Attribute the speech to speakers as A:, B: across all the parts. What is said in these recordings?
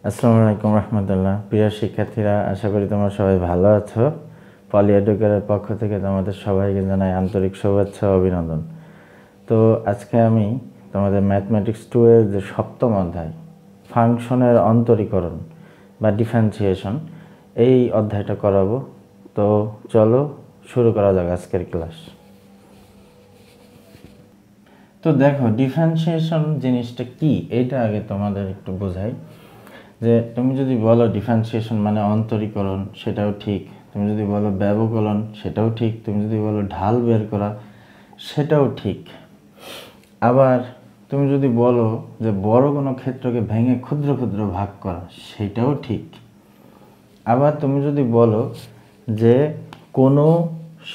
A: আসসালামু আলাইকুম রহমতুল্লাহ। প্রিয় শিক্ষার্থীরা, আশা করি তোমরা সবাই ভালো আছো। পলি এডুকেয়ারের পক্ষ থেকে তোমাদের সবাইকে জানাই আন্তরিক শুভেচ্ছা ও অভিনন্দন। তো আজকে আমি তোমাদের ম্যাথমেটিক্স 2 এর যে সপ্তম অধ্যায় ফাংশনের অন্তরীকরণ বা ডিফারেন্সিয়েশন, এই অধ্যায়টা করাবো। তো চলো শুরু করা যাক আজকের ক্লাস। তো দেখো, ডিফারেন্সিয়েশন জিনিসটা কি এইটা আগে তোমাদের একটু বোঝাই। যে তুমি যদি বলো ডিফারেন্সিয়েশন মানে অন্তরীকরণ, সেটাও ঠিক। তুমি যদি বলো ব্যবকলন, সেটাও ঠিক। তুমি যদি বলো ঢাল বের করা, সেটাও ঠিক। আবার তুমি যদি বলো যে বড় কোনো ক্ষেত্রকে ভেঙে ক্ষুদ্র ক্ষুদ্র ভাগ করা, সেটাও ঠিক। আবার তুমি যদি বলো যে কোনো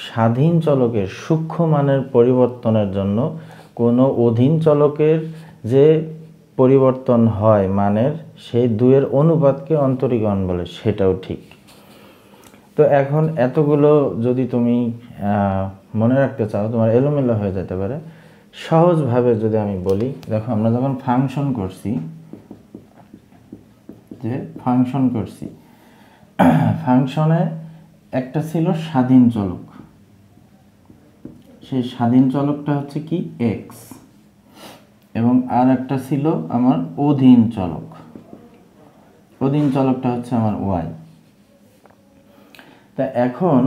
A: স্বাধীন চলকের সূক্ষ্ম মানের পরিবর্তনের জন্য কোনো অধীন চলকের যে পরিবর্তন হয় মানের, সেই দুয়ের অনুপাতকে অন্তরীকরণ বলে, সেটাও ঠিক। তো এখন এতগুলো যদি তুমি মনে রাখতে চাও, তোমার এলোমেলো হয়ে যেতে পারে। সহজভাবে যদি আমি বলি, দেখো আমরা যখন ফাংশন করছি, ফাংশনে একটা ছিল স্বাধীন চলক। সেই স্বাধীন চলকটা হচ্ছে কি এক্স, এবং আর একটা ছিল আমার অধীন চলক। অধীন চলকটা হচ্ছে আমার ওয়াই। তা এখন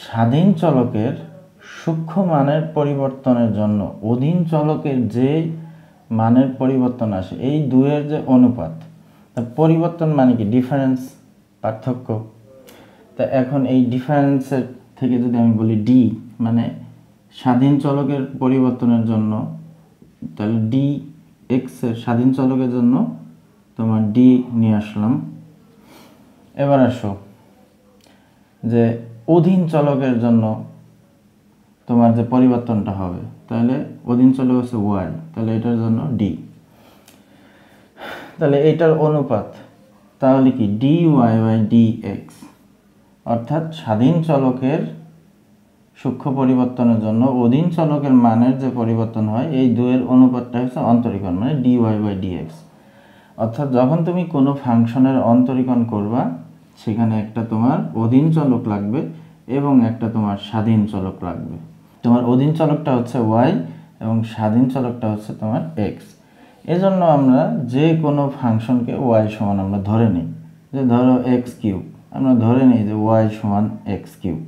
A: স্বাধীন চলকের সূক্ষ্ম মানের পরিবর্তনের জন্য অধীন চলকের যে মানের পরিবর্তন আসে, এই দুয়ের যে অনুপাত, তা পরিবর্তন মানে কি ডিফারেন্স, পার্থক্য। তা এখন এই ডিফারেন্সের থেকে যদি আমি বলি ডি মানে স্বাধীন চলকের পরিবর্তনের জন্য, তাহলে ডি এক্স এর স্বাধীন চলকের জন্য তোমার ডি নিয়ে আসলাম। এবার আসো যে অধীন চলকের জন্য তোমার যে পরিবর্তনটা হবে, তাহলে অধীন চলক হচ্ছে ওয়াই, তাহলে এটার জন্য ডি। তাহলে এটার অনুপাত তাহলে কি d y by d x, অর্থাৎ স্বাধীন চলকের সূক্ষ্ম পরিবর্তনের জন্য অধীন চলকের মানের যে পরিবর্তন হয়, এই দুয়ের অনুপাতটা হচ্ছে অন্তরীকরণ, মানে d y by d x. অর্থাৎ যখন তুমি কোনো ফাংশনের অন্তরীকরণ করবা, সেখানে একটা তোমার অধীন চলক লাগবে এবং একটা তোমার স্বাধীন চলক লাগবে। তোমার অধীন চলকটা হচ্ছে ওয়াই এবং স্বাধীন চলকটা হচ্ছে তোমার এক্স। এজন্য আমরা যে কোনো ফাংশনকে ওয়াই সমান আমরা ধরে নিই, যে ধরো এক্স কিউব, আমরা ধরে নিই যে ওয়াই সমান এক্স কিউব।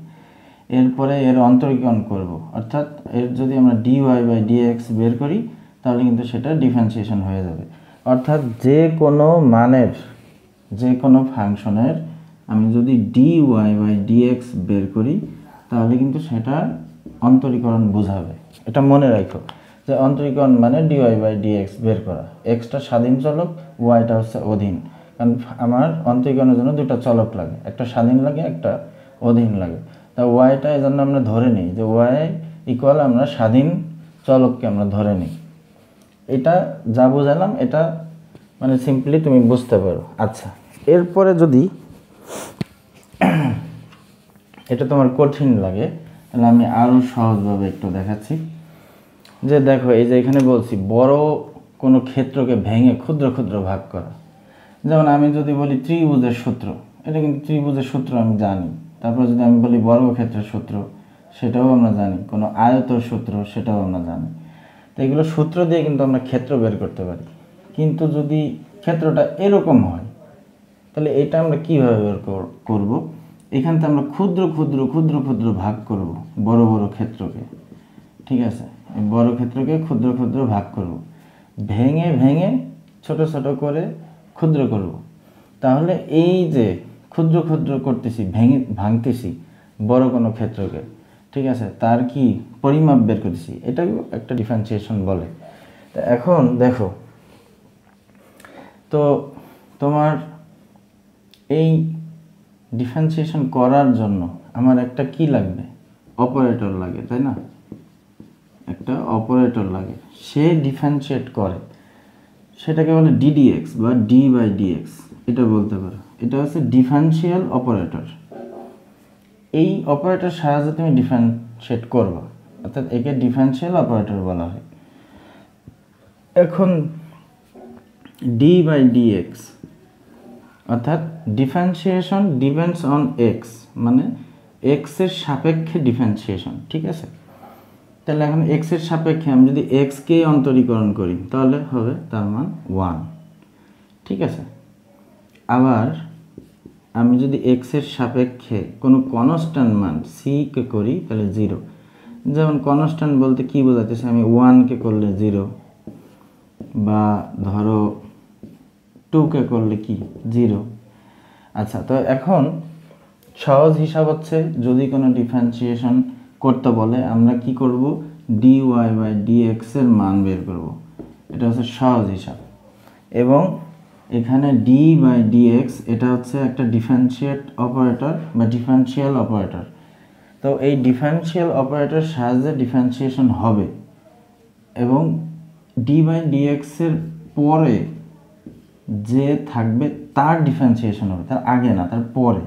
A: এরপরে এর অন্তরীকরণ করব, অর্থাৎ এর যদি আমরা d y by d x বের করি, তাহলে কিন্তু সেটা ডিফারেন্সিয়েশন হয়ে যাবে। অর্থাৎ যে কোনো মানের, যে কোনো ফাংশনের আমি যদি d y by d x বের করি, তাহলে কিন্তু সেটা অন্তরীকরণ বোঝাবে। এটা মনে রাখো যে অন্তরীকরণ মানে d y by d x বের করা। এক্সটা স্বাধীন চলক, ওয়াইটা হচ্ছে অধীন। কারণ আমার অন্তরীকরণের জন্য দুটো চলক লাগে, একটা স্বাধীন লাগে, একটা অধীন লাগে। তা ওয়াইটা এই জন্য আমরা ধরে নিই যে ওয়াই ইকুয়াল আমরা স্বাধীন চলককে আমরা ধরে নিই। এটা যা বোঝালাম, এটা মানে সিম্পলি তুমি বুঝতে পারো। আচ্ছা, এরপরে যদি এটা তোমার কঠিন লাগে, তাহলে আমি আরও সহজভাবে একটু দেখাচ্ছি। যে দেখো, এই যে এখানে বলছি বড় কোনো ক্ষেত্রকে ভেঙে ক্ষুদ্র ক্ষুদ্র ভাগ করা। যেমন আমি যদি বলি ত্রিভুজের সূত্র, এটা কিন্তু ত্রিভুজের সূত্র আমি জানি। তারপর যদি আমি বলি বর্গক্ষেত্রের সূত্র, সেটাও আমরা জানি। কোনো আয়তর সূত্র, সেটাও আমরা জানি। তো এগুলো সূত্র দিয়ে কিন্তু আমরা ক্ষেত্র বের করতে পারি। কিন্তু যদি ক্ষেত্রটা এরকম হয়, তাহলে এটা আমরা কীভাবে বের করব? এখান থেকে আমরা ক্ষুদ্র ক্ষুদ্র ক্ষুদ্র ক্ষুদ্র ভাগ করব বড় বড় ক্ষেত্রকে। ঠিক আছে, এই বড় ক্ষেত্রকে ক্ষুদ্র ক্ষুদ্র ভাগ করব, ভেঙে ভেঙে ছোট ছোট করে ক্ষুদ্র করব। তাহলে এই যে ক্ষুদ্র ক্ষুদ্র করতেছি, ভাঙতেছি বড় কোনো ক্ষেত্রকে, ঠিক আছে, তার কি পরিমাপ বের করতেছি, এটাও একটা ডিফারেন্সিয়েশন বলে। তো এখন দেখো, তো তোমার এই ডিফারেন্সিয়েশন করার জন্য আমার একটা কি লাগবে? অপারেটর লাগে, তাই না? একটা অপারেটর লাগে, সে ডিফারেন্সিয়েট করে, সেটাকে বলে ডিডিএক্স বা ডি বাই ডিএক্স, এটা বলতে পারো। এটা হচ্ছে ডিফারেন্সিয়াল অপারেটর। এই অপারেটর সাহায্যে তুমি ডিফারেন্সিয়েট করবা, অর্থাৎ একে ডিফারেন্সিয়াল অপারেটর বলা হয়। এখন ডি বাই ডি এক্স, অর্থাৎ ডিফারেন্সিয়েশন ডিপেন্ডস অন এক্স, মানে এক্সের সাপেক্ষে ডিফারেন্সিয়েশন। ঠিক আছে, তাহলে এখন এক্সের সাপেক্ষে আমি যদি এক্সকে অন্তরীকরণ করি তাহলে হবে তার মান 1। ঠিক আছে, আবার আমি যদি এক্সের সাপেক্ষে কোনো কনস্ট্যান্ট মান সিকে করি তাহলে 0। যেমন কনস্ট্যান্ট বলতে কি বোঝাতেছে, আমি 1কে করলে 0, বা ধরো 2কে করলে কি 0। আচ্ছা, তো এখন সহজ হিসাব হচ্ছে যদি কোনো ডিফারেন্সিয়েশন করতে বলে আমরা কি করব, dy বাই dx এর মান বের করব, এটা হচ্ছে সহজ হিসাব। এবং এখানে d বাই dx এটা হচ্ছে একটা ডিফারেন্সিয়েট অপারেটর বা ডিফারেন্সিয়াল অপারেটর। তো এই ডিফারেন্সিয়াল অপারেটর সাহায্যে ডিফারেন্সিয়েশন হবে, এবং d বাই dx এর পরে যে থাকবে তার ডিফারেন্সিয়েশন হবে, তার আগে না, তার পরে,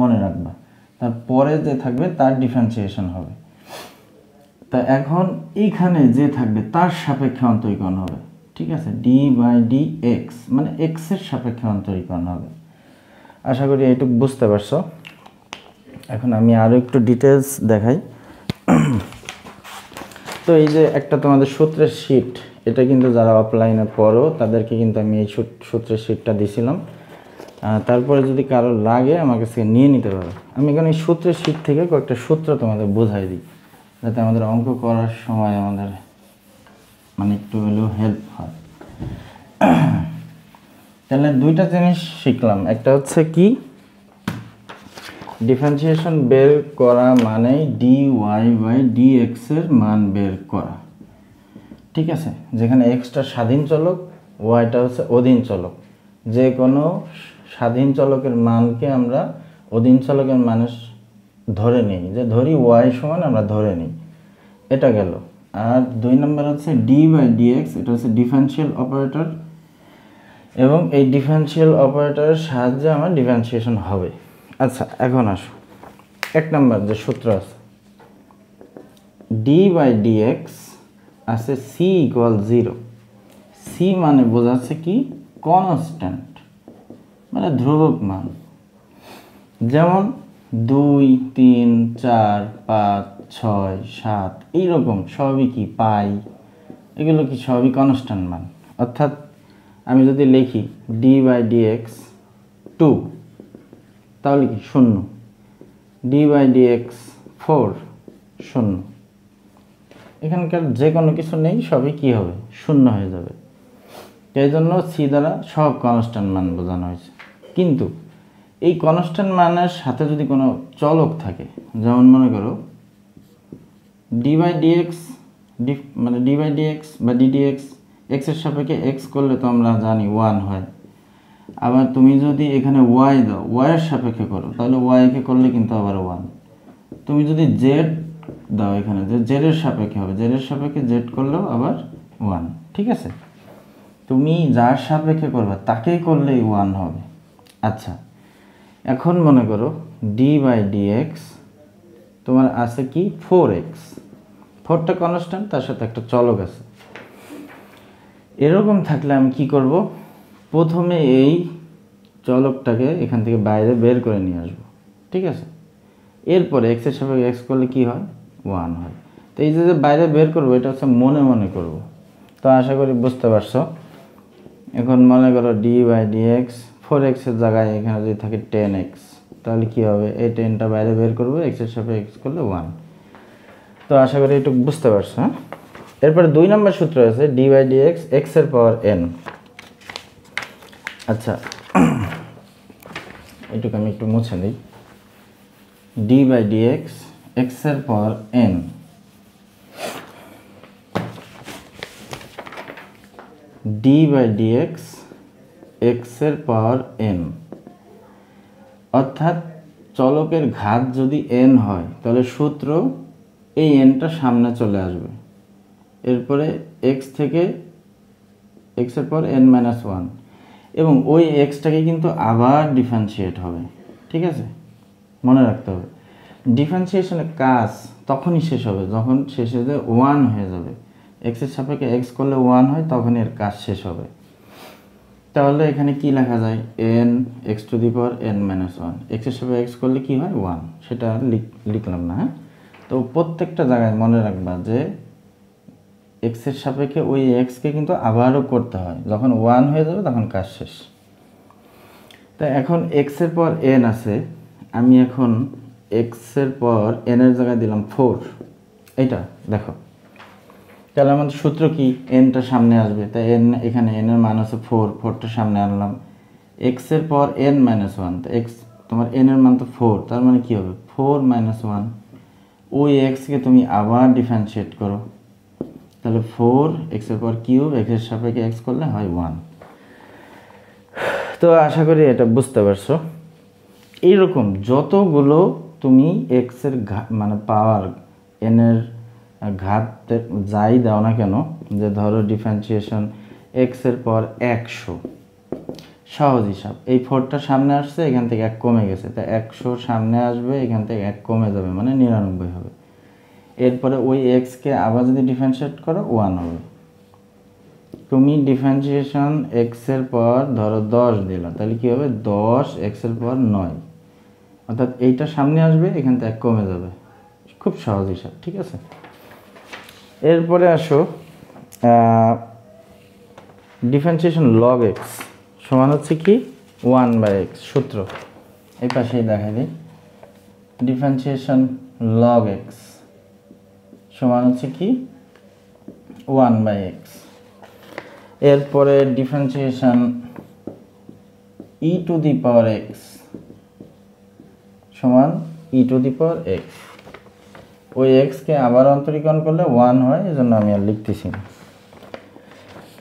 A: মনে রাখবা, তার পরে যে থাকবে তার ডিফারেন্সিয়েশন হবে। তা এখন এইখানে যে থাকবে তার সাপেক্ষে অন্তরীকরণ হবে। ঠিক আছে, ডি বাই ডি এক্স মানে এক্সের সাপেক্ষে অন্তরীকরণ হবে। আশা করি এইটুকু বুঝতে পারছো। এখন আমি আরও একটু ডিটেলস দেখাই। তো এই যে একটা তোমাদের সূত্রের শীট, এটা কিন্তু যারা অফলাইনে পড়ো তাদেরকে কিন্তু আমি এই সূত্রের শীটটা দিছিলাম। তারপরে যদি কারো লাগে আমার কাছে নিয়ে নিতে পারো। আমি এখানে এই সূত্রের শীট থেকে কয়েকটা সূত্র তোমাদের বোঝাই দিই, যাতে আমাদের অঙ্ক করার সময় আমাদের মানে একটু হলেও হেল্প হয়। তাহলে দুইটা জিনিস শিখলাম, একটা হচ্ছে কি ডিফারেন্সিয়েশন বের করা মানে dy বাই dx এর মান বের করা। ঠিক আছে, যেখানে এক্সটা স্বাধীন চলক, ওয়াইটা হচ্ছে অধীন চলক। যে কোনো স্বাধীন চলকের মানকে আমরা অধীন চলকের মানুষ ধরে নিই, যে ধরি ওয়াই সমান আমরা ধরে নিই, এটা গেল। আর 2 নম্বর হচ্ছে ডি বাই dx, এটা হচ্ছে ডিফারেন্সিয়াল অপারেটর, এবং এই ডিফারেন্সিয়াল অপারেটরের সাহায্যে আমার ডিফারেন্সিয়েশন হবে। আচ্ছা, এখন আসো 1 নম্বর যে সূত্র আছে, ডি বাই dx আছে সি ইকুয়াল 0। সি মানে বোঝাচ্ছে কি কনস্ট্যান্ট, মানে ধ্রুবক মান। যেমন 2, 3, 4, 5, 6, 7 এইরকম সবই কি পাই, এগুলো কি সবই কনস্ট্যান্ট মান। অর্থাৎ আমি যদি লিখি ডি বাই dx 2 তাহলে কি 0, ডি বাই dx 4 0। এখানকার যে কোনো কিছু নেই, সবই কি হবে 0 হয়ে যাবে। এই জন্য সি দ্বারা সব কনস্ট্যান্ট মান বোঝানো হয়েছে। কিন্তু এই কনস্ট্যান্ট মানের সাথে যদি কোনো চলক থাকে, যেমন মনে করো ডি বাই ডিএক্স, মানে ডি বাই ডিএক্স বা ডিডিএক্স, এক্সের সাপেক্ষে এক্স করলে তো আমরা জানি 1 হয়। আবার তুমি যদি এখানে ওয়াই দাও, ওয়াইয়ের সাপেক্ষে করো, তাহলে ওয়াইকে করলে কিন্তু আবার 1। তুমি যদি জেড দাও এখানে, যে জেডের সাপেক্ষে হবে, জেডের সাপেক্ষে জেড করলেও আবার 1। ঠিক আছে, তুমি যার সাপেক্ষে করবে তাকেই করলেই 1 হবে। আচ্ছা, এখন মনে করো ডি বাই ডিএক্স তোমার আছে কি 4x, 4টা কনস্ট্যান্ট, তার সাথে একটা চলক আছে। এরকম থাকলে আমি কি করব, প্রথমে এই চলকটাকে এখান থেকে বাইরে বের করে নিয়ে আসবো। ঠিক আছে, এরপরে এক্সের সাপেক্ষে এক্স করলে কি হয় 1 হয়। তো এই যে বাইরে বের করবো এটা হচ্ছে মনে মনে করব। তো আশা করি বুঝতে পারছো। এখন মনে করো ডি বাই ডিএক্স 4x এর জায়গায় এখানে যদি থাকে 10x, তাহলে কি হবে, এই 10টা বাইরে বের করবো, এক্সের সাপেক্ষে এক্স করলে 1। তো আশা করি একটু বুঝতে পারছো। হ্যাঁ, এরপরে 2 নম্বর সূত্র আছে ডি বাই ডিএক্স এক্স এর পাওয়ার n। আচ্ছা, এটুকু আমি একটু মুছে দিই। ডি বাই ডিএক্স এক্স এর power n, d by d x x এর পাওয়ার n, অর্থাৎ চলকের ঘাত যদি n হয় তাহলে সূত্র এই nটা সামনে চলে আসবে, এরপরে x থেকে x এর পর n মাইনাস 1, এবং ওই এক্সটাকে কিন্তু আবার ডিফারেন্সিয়েট হবে। ঠিক আছে, মনে রাখতে হবে ডিফারেন্সিয়েশনের কাজ তখনই শেষ হবে যখন শেষে যে 1 হয়ে যাবে। এক্সের সাপেক্ষে এক্স করলে 1 হয়, তখন এর কাজ শেষ হবে। তাহলে এখানে কি লেখা যায়, n x to the power n minus one, এক্সের সাপেক্ষে এক্স করলে কি হয়, ওয়ান। সেটা লিখলাম না, হ্যাঁ। তো প্রত্যেকটা জায়গায় মনে রাখবা যে এক্সের সাপেক্ষে ওই এক্সকে কিন্তু আবারও করতে হয়, যখন ওয়ান হয়ে যাবে তখন কাজ শেষ। তা এখন এক্সের পর এন আছে, আমি এখন এক্সের পর এনের জায়গায় দিলাম 4, এইটা দেখো। তাহলে আমাদের সূত্র কি, এনটা সামনে আসবে, তাই এন এখানে এনের মান আছে 4, 4টা সামনে আনলাম। এক্সের পর এন মাইনাস ওয়ান, তো এক্স তোমার এনের মান তো 4, তার মানে কি হবে 4 মাইনাস ওয়ান। ওই এক্সকে তুমি আবার ডিফারেন্সিয়েট করো, তাহলে 4 এক্সের পর কিউব, এক্সের সাপেক্ষে এক্স করলে হয় 1। তো আশা করি এটা বুঝতে পারছো। এইরকম যতগুলো তুমি এক্সের মানে পাওয়ার এনের ঘাত যাই দাও না কেন, যে ধরো ডিফারেন্সিয়েশন এক্সের পর 100, সহজ হিসাব, এই 4টা সামনে আসছে, এখান থেকে 1 কমে গেছে, তাই 100 সামনে আসবে, এখান থেকে 1 কমে যাবে, মানে 99 হবে। এরপরে ওই এক্সকে আবার যদি ডিফারেন্সিয়েট করো 1 হবে। তুমি ডিফারেন্সিয়েশন এক্সের পর ধরো 10 দিলা, তাহলে কি হবে 10 এক্সের পর 9, অর্থাৎ এইটা সামনে আসবে, এখান থেকে 1 কমে যাবে। খুব সহজ হিসাব, ঠিক আছে। এরপরে আসো ডিফারেন্সিয়েশন লগ এক্স সমান হচ্ছে কি 1/x, সূত্র এই পাশেই দেখাই দিই। ডিফারেন্সিয়েশন লগ এক্স সমান হচ্ছে কি 1/x। এরপরে differentiation E to the power x সমান ই টু দি পাওয়ার এক্স। ওই এক্সকে আবার অন্তরীকরণ করলে 1 হয়, এজন্য আমি আর লিখতেছি না।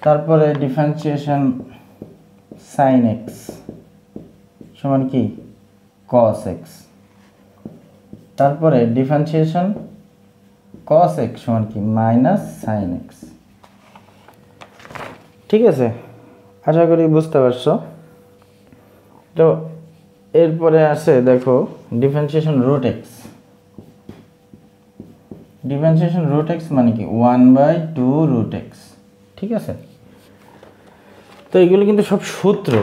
A: তারপরে ডিফারেন্সিয়েশন সাইন এক্স সমান কি কস এক্স। তারপরে ডিফারেন্সিয়েশন কস এক্স সমান কি মাইনাস সাইন এক্স। ঠিক আছে, আশা করি বুঝতে পারছো। তো এরপরে আসে দেখো differentiation root x. Differentiation root x মানে কি 1/2 রুট এক্স। ঠিক আছে, তো এগুলো কিন্তু সব সূত্র।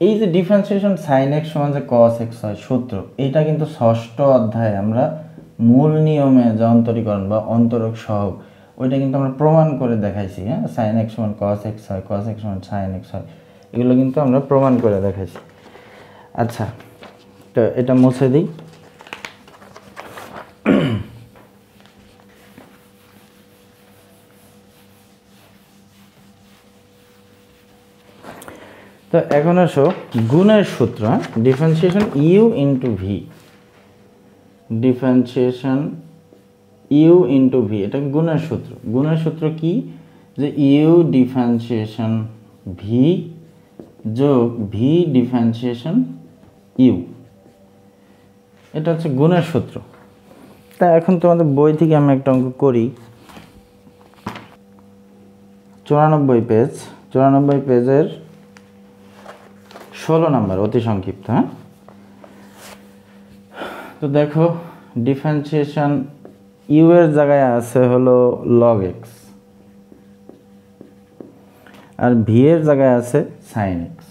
A: এই যে ডিফারেন্সিয়েশন সাইন এক্স সমান যে কস এক্স হয় সূত্র, এইটা কিন্তু ষষ্ঠ অধ্যায়ে আমরা মূল নিয়মে যে অন্তরীকরণ বা অন্তরক সহগ, ওইটা কিন্তু আমরা প্রমাণ করে দেখাইছি। হ্যাঁ, সাইন এক্স সমান কস এক্স হয়, কস এক্স সমান সাইন এক্স হয়, এগুলো কিন্তু আমরা প্রমাণ করে দেখাইছি। আচ্ছা, তো এটা মুছে দিই। তো এখন আসো গুণের সূত্র, differentiation u into v. Differentiation u into v, এটা গুণের সূত্র। গুণের সূত্র কি, যে ইউ ডিফারেন্সিয়েশন ভি যোগ ভি ডিফারেন্সিয়েশন ইউ, এটা হচ্ছে গুণের সূত্র। তা এখন তোমাদের বই থেকে আমি একটা অঙ্ক করি। 94 পেজ, 94 পেজের 16 নম্বর, অতি সংক্ষিপ্ত। হ্যাঁ, তো দেখো ডিফারেন্সিয়েশন ইউ এর জায়গায় আছে হলো লগ এক্স, আর ভি এর জায়গায় আছে সাইন এক্স।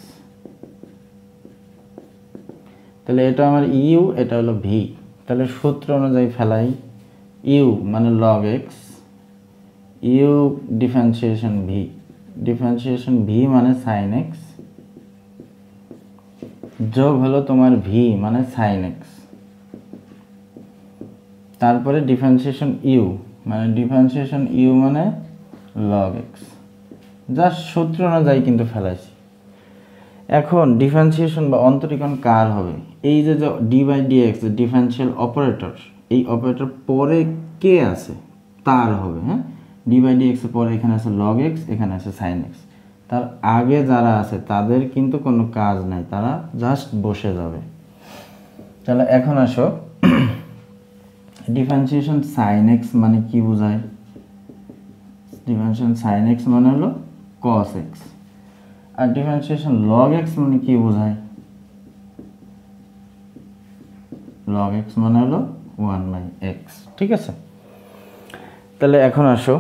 A: তাহলে এটা আমার ইউ, এটা হলো ভি। তাহলে সূত্র অনুযায়ী ফেলাই, ইউ মানে log x, u differentiation v, differentiation v মানে সাইন এক্স, যোগ হলো তোমার ভি মানে সাইন এক্স। তারপরে ডিফারেন্সিয়েশন ইউ মানে লগ এক্স, জাস্ট সূত্র অনুযায়ী কিন্তু ফেলাইছি। এখন ডিফারেন্সিয়েশন বা অন্তরীকরণ কার হবে, এই যে d by d x differential operator, এই অপারেটর পরে কে আছে তার হবে। হ্যাঁ, ডি বাই ডি এক্স এর পরে এখানে আছে লগ এক্স, এখানে আছে সাইন এক্স। তার আগে যারা আছে তাদের কিন্তু কোনো কাজ নাই, তারা জাস্ট বসে যাবে। তাহলে এখন আসো ডিফারেন্সিয়েশন সাইন এক্স মানে কি বোঝায়, ডিফারেন্সিয়েশন সাইন এক্স মানে হলো কস এক্স, আর ডিফারেন্সিয়েশন লগ এক্স মানে কি বোঝায়, লগ এক্স মানে হলো 1/x। ঠিক আছে, তাহলে এখন আসো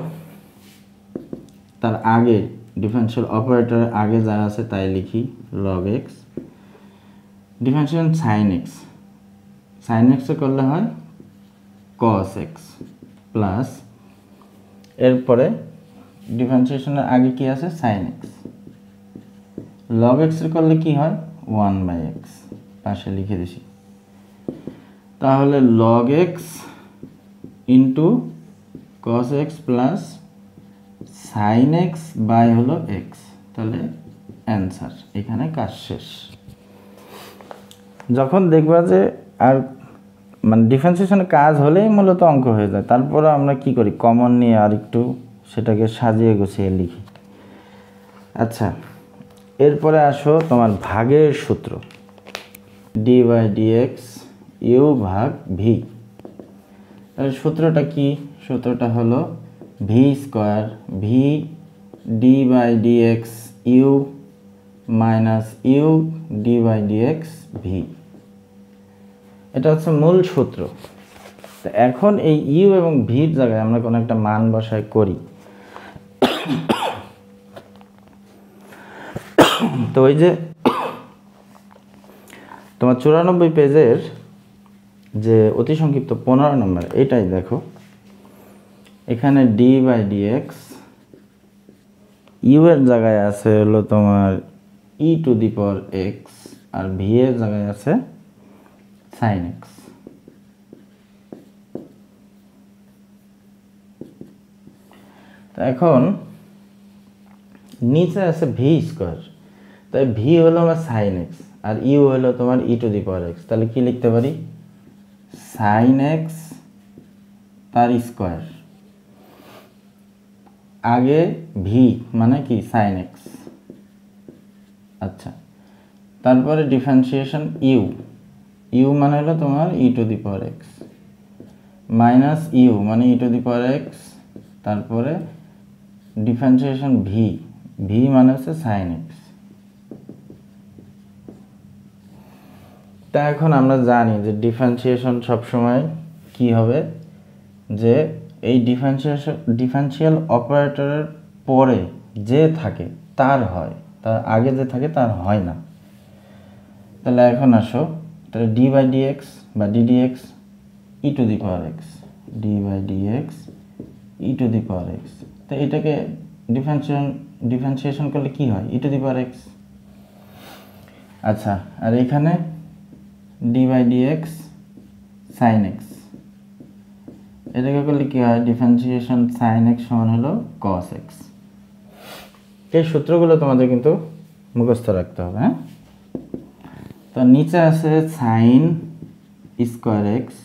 A: তার আগে ডিফারেনশিয়াল অপারেটরের আগে যা আছে তাই লিখি, log x। ডিফারেনশিয়েশন সাইন এক্সে করলে হয় cos x প্লাস, এরপরে ডিফারেন্সিয়েশনের আগে কি আছে সাইন এক্স, log x এর করলে কি হয় 1/x, পাশে লিখে দিছি। তাহলে log x into cos x plus sine x by হলো এক্স, তাহলে অ্যান্সার। এখানে কাজ শেষ। যখন দেখবা যে আর মানে ডিফারেন্সিয়েশনের কাজ হলেই মূলত অঙ্ক হয়ে যায়, তারপরে আমরা কি করি কমন নিয়ে আর একটু সেটাকে সাজিয়ে গুছিয়ে লিখি। আচ্ছা, এরপরে আসো তোমার ভাগের সূত্র, dy/dx u ভাগ ভি। তাহলে সূত্রটা কি? সূত্রটা হলো v square v d/dx u minus u d/dx v. এটা হচ্ছে মূল সূত্র। তো এখন এই ইউ এবং ভির জায়গায় আমরা কোনো একটা মান বসাই করি। তো ওই যে তোমার 94 পেজের যে অতি সংক্ষিপ্ত 15 নম্বর, এটাই দেখো, এখানে d/dx ইউ এর জায়গায় আছে হলো তোমার e⁴x আর ভি এর জায়গায় আছে sin x। তো এখন নিচে আছে ভি স্কোয়ার, তাই ভি হলো আমার sin x আর ইউ হলো তোমার e⁴x। তাহলে কি লিখতে পারি sin x তার স্কোয়ার, আগে ভি মানে কি sin x। আচ্ছা, তারপরে ডিফারেন্সিয়েশন ইউ মানে হলো তোমার e⁴x মাইনাস ইউ মানে e⁴x, তারপরে ডিফারেন্সিয়েশন ভি মানে হচ্ছে sin x। তা এখন আমরা জানি যে ডিফারেন্সিয়েশন সবসময় কি হবে, যে এই ডিফারেন্সিয়াল অপারেটরের পরে যে থাকে তার হয়, তার আগে যে থাকে তার হয় না। তাহলে এখন আসো, তাহলে d/dx বা ddx e⁴x, d/dx e⁴x। তো এটাকে ডিফারেন্সিয়েশন করলে কি হয় e⁴x। আচ্ছা, আর এখানে d/dx sin x, এটাকে করলে কি হয় ডিফারেন্সিয়েশন sin x সমান হলো cos x। এই সূত্রগুলো তোমাদের কিন্তু মুখস্থ রাখতে হবে। হ্যাঁ, তো নিচে আছে sin square x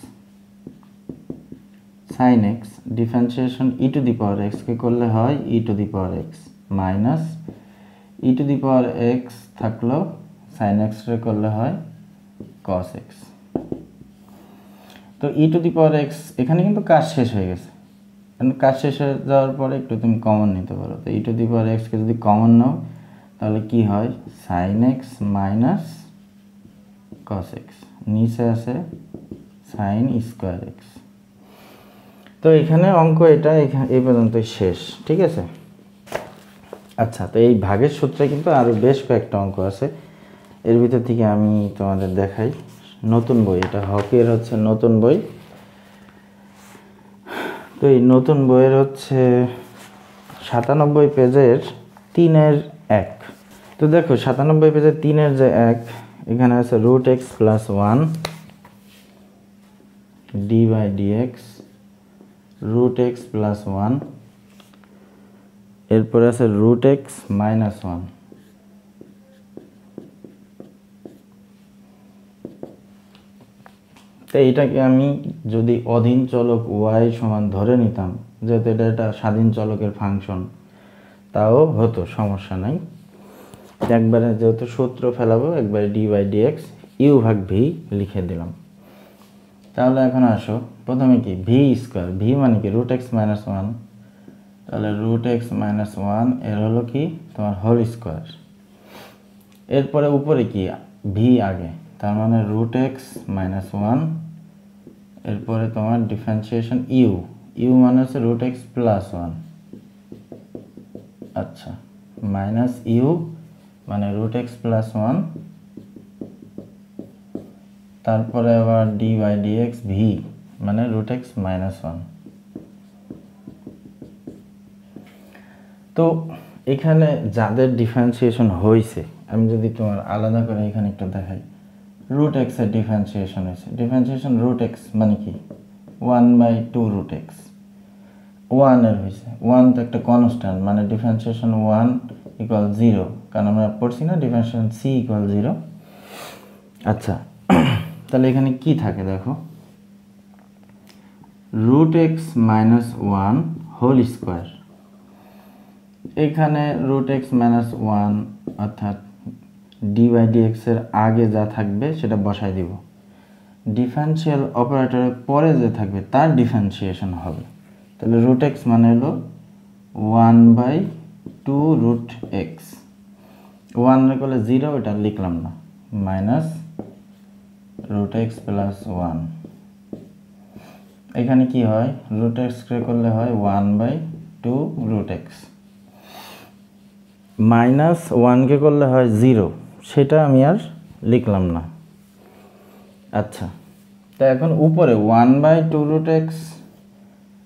A: sin x, differentiation e⁴x কে করলে হয় e⁴x মাইনাস e⁴x থাকলো sin x রে করলে হয় cos x। তো e⁴x এখানে কিন্তু কাজ শেষ হয়ে গেছে, কারণ কাজ শেষ হয়ে যাওয়ার পরে একটু তুমি কমন নিতে পারো। তো e⁴x কে যদি কমন নাও তাহলে কি হয় sin x minus cos x, নিচে আছে sin স্কোয়ার x। তো এখানে অঙ্ক এটা এই পর্যন্তই শেষ, ঠিক আছে। আচ্ছা, তো এই ভাগের সূত্রে কিন্তু আরও বেশ কয়েকটা অঙ্ক আছে, এর ভিতর থেকে আমি তোমাদের দেখাই। নতুন বই, এটা হকের হচ্ছে নতুন বই। তো এই নতুন বইয়ের হচ্ছে 97 পেজের 3-1। তো দেখো 97 পেজের 3-1, এখানে আছে √x + 1 d/dx √x + 1, এরপরে আছে √x - 1। তো এইটাকে আমি যদি অধীন চলক y সমান ধরে নিতাম, যেহেতু এটা স্বাধীন চলকের ফাংশন, তাও হতো, সমস্যা নাই। একবারে যেহেতু সূত্র ফেলাবো, একবারে d/dx u ভাগ ভি লিখে দিলাম। তাহলে এখন আসো, প্রথমে কি ভি স্কোয়ার, ভি মানে কি √x - 1, তাহলে √x - 1 এর হলো কি তোমার হোল স্কোয়ার। এরপরে উপরে কি ভি আগে, তার মানে √x - 1, এরপরে তোমার ডিফারেন্সিয়েশন ইউ মানে হচ্ছে √x + 1। আচ্ছা, মাইনাস ইউ মানে রুট এক্স প্লাস ওয়ান, তারপরে আবার d by d x v মানে রুট এক্স মাইনাস ওয়ান। তো এখানে যাদের ডিফারেন্সিয়েশন হয়েছে, আমি যদি তোমার আলাদা করে এখানে একটু দেখাই, রুট এক্সের ডিফারেন্সিয়েশন হয়েছে। ডিফারেন্সিয়েশন রুট এক্স মানে কি, 1/2 রুট এক্স, ওয়ানের হয়েছে। ওয়ান তো একটা কনস্ট্যান্ট, মানে ডিফারেন্সিয়েশন 1 ইকুয়াল 0, কারণ আমরা পড়ছি না ডিফারেন্সিয়েশন সি ইকুয়াল 0। আচ্ছা, তাহলে এখানে কি থাকে দেখো, root x minus one whole square. এখানে রুট এক্স মাইনাস ওয়ান অর্থাৎ ডি বাই ডি এক্সের আগে যা থাকবে সেটা বসাই দিব, ডিফারেন্সিয়াল অপারেটরের পরে যে থাকবে তার ডিফারেন্সিয়েশন হবে। তাহলে রুট এক্স মানে হলো 1/2 রুট এক্স, ওয়ান করলে 0, এটা লিখলাম না, minus root x plus one. এখানে কি হয়, রুট এক্সকে করলে হয় 1/2 রুট এক্স, মাইনাস ওয়ানকে করলে হয় 0, সেটা আমি আর লিখলাম না। আচ্ছা, তা এখন উপরে 1/2 রুট এক্স,